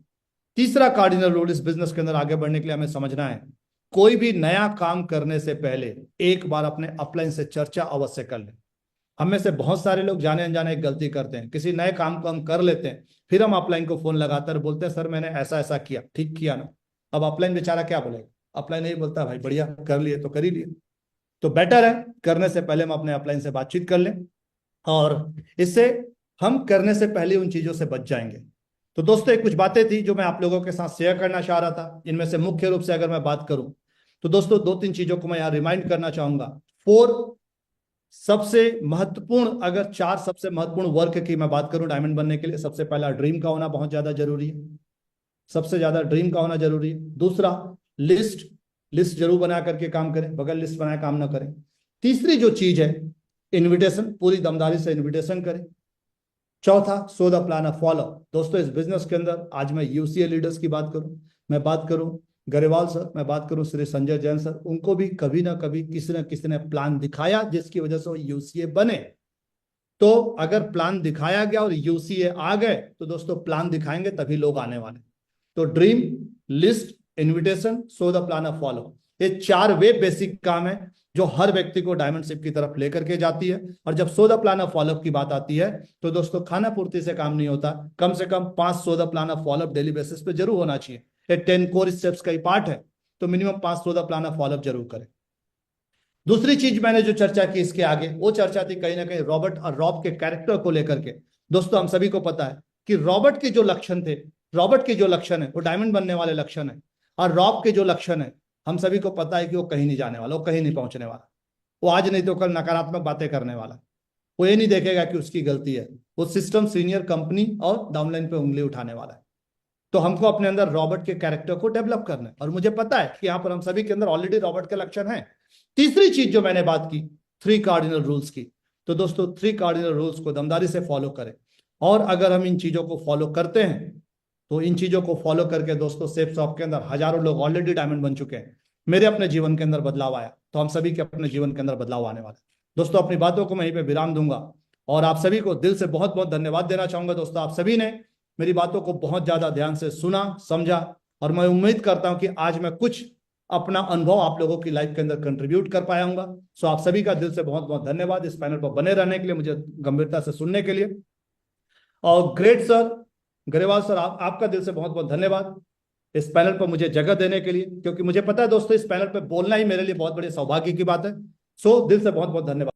तीसरा कार्डिनल रूल इस बिजनेस के अंदर आगे बढ़ने के लिए हमें समझना है, कोई भी नया काम करने से पहले एक बार अपने अपलाइन से चर्चा अवश्य कर लें। हम में से बहुत सारे लोग जाने अनजाने एक गलती करते हैं, किसी नए काम को हम कर लेते हैं, फिर हम अपलाइन को फोन लगाते हैं, बोलते हैं सर मैंने ऐसा ऐसा किया, ठीक किया ना। अब अपलाइन बेचारा क्या बोलेगा? अपलाइन यही बोलता है भाई बढ़िया कर लिए तो कर ही लिए। तो बेटर है करने से पहले हम अपने अपलाइन से बातचीत कर लें, और इससे हम करने से पहले उन चीजों से बच जाएंगे। तो दोस्तों, एक कुछ बातें थी जो मैं आप लोगों के साथ शेयर करना चाह रहा था। इनमें से मुख्य रूप से अगर मैं बात करूं तो दोस्तों, दो तीन चीजों को मैं यहां रिमाइंड करना चाहूंगा। सबसे महत्वपूर्ण, अगर चार सबसे महत्वपूर्ण वर्क की मैं बात करूं डायमंड बनने के लिए, सबसे पहला ड्रीम का होना बहुत ज्यादा जरूरी है, सबसे ज्यादा ड्रीम का होना जरूरी है। दूसरा, लिस्ट जरूर बना करके काम करें, बगैर लिस्ट बनाए काम ना करें। तीसरी जो चीज है, इन्विटेशन, पूरी दमदारी से इन्विटेशन करें। चौथा, सो द प्लान फॉलो। दोस्तों, इस बिजनेस के अंदर आज मैं यूसीए लीडर्स की बात करूं, मैं बात करूं गरेवाल सर, मैं बात करूं श्री संजय जैन सर, उनको भी कभी ना कभी किसी न किसी ने प्लान दिखाया जिसकी वजह से वो यूसीए बने। तो अगर प्लान दिखाया गया और यूसीए आ गए तो दोस्तों, प्लान दिखाएंगे तभी लोग आने वाले। तो dream, list, invitation, so the plan follow, ये चार वे बेसिक काम है जो हर व्यक्ति को डायमंडशिप की तरफ लेकर के जाती है। और जब so the plan of follow up की बात आती है तो दोस्तों, खाना पूर्ति से काम नहीं होता, कम से कम 5 so the plan of follow up daily basis पे जरूर होना चाहिए। ये 10 कोर स्टेप्स का ही पार्ट है, तो minimum 5 so the plan of follow up जरूर करें। दूसरी चीज मैंने जो चर्चा की इसके आगे, वो चर्चा थी कहीं ना कहीं रॉबर्ट और रॉब के कैरेक्टर को लेकर के। दोस्तों, हम सभी को पता है कि रॉबर्ट के जो लक्षण थे, रॉबर्ट के जो लक्षण है वो डायमंड बनने वाले लक्षण है, और रॉब के जो लक्षण है हम सभी को पता है कि वो कहीं नहीं जाने वाला, वो कहीं नहीं पहुंचने वाला। वो आज नहीं तो कल नकारात्मक बातें करने वाला। वो ये नहीं देखेगा कि उसकी गलती है, वो सिस्टम, सीनियर, कंपनी और डाउनलाइन पे उंगली उठाने वाला है। तो हमको अपने अंदर रॉबर्ट के कैरेक्टर को डेवलप करना है, और मुझे पता है कि यहाँ पर हम सभी के अंदर ऑलरेडी रॉबर्ट के लक्षण हैं। तीसरी चीज जो मैंने बात की, 3 कार्डिनल रूल्स की, तो दोस्तों 3 कार्डिनल रूल्स को दमदारी से फॉलो करें। और अगर हम इन चीजों को फॉलो करते हैं तो इन चीजों को फॉलो करके दोस्तों, सेफ शॉप के अंदर हजारों लोग ऑलरेडी डायमंड बन चुके हैं। मेरे अपने जीवन के अंदर बदलाव आया, तो हम सभी के अपने जीवन के अंदर बदलाव आने वाला है। दोस्तों, अपनी बातों को मैं यहीं पे विराम दूंगा, और आप सभी को दिल से बहुत बहुत धन्यवाद देना चाहूंगा। दोस्तों, आप सभी ने मेरी बातों को बहुत ज्यादा ध्यान से सुना, समझा, और मैं उम्मीद करता हूं कि आज मैं कुछ अपना अनुभव आप लोगों की लाइफ के अंदर कंट्रीब्यूट कर पाया हूंगा। सो आप सभी का दिल से बहुत बहुत धन्यवाद इस पैनल पर बने रहने के लिए, मुझे गंभीरता से सुनने के लिए। और ग्रेट सर, गरेवाल सर, आपका दिल से बहुत बहुत धन्यवाद इस पैनल पर मुझे जगह देने के लिए, क्योंकि मुझे पता है दोस्तों, इस पैनल पर बोलना ही मेरे लिए बहुत बड़े सौभाग्य की बात है। सो दिल से बहुत बहुत धन्यवाद।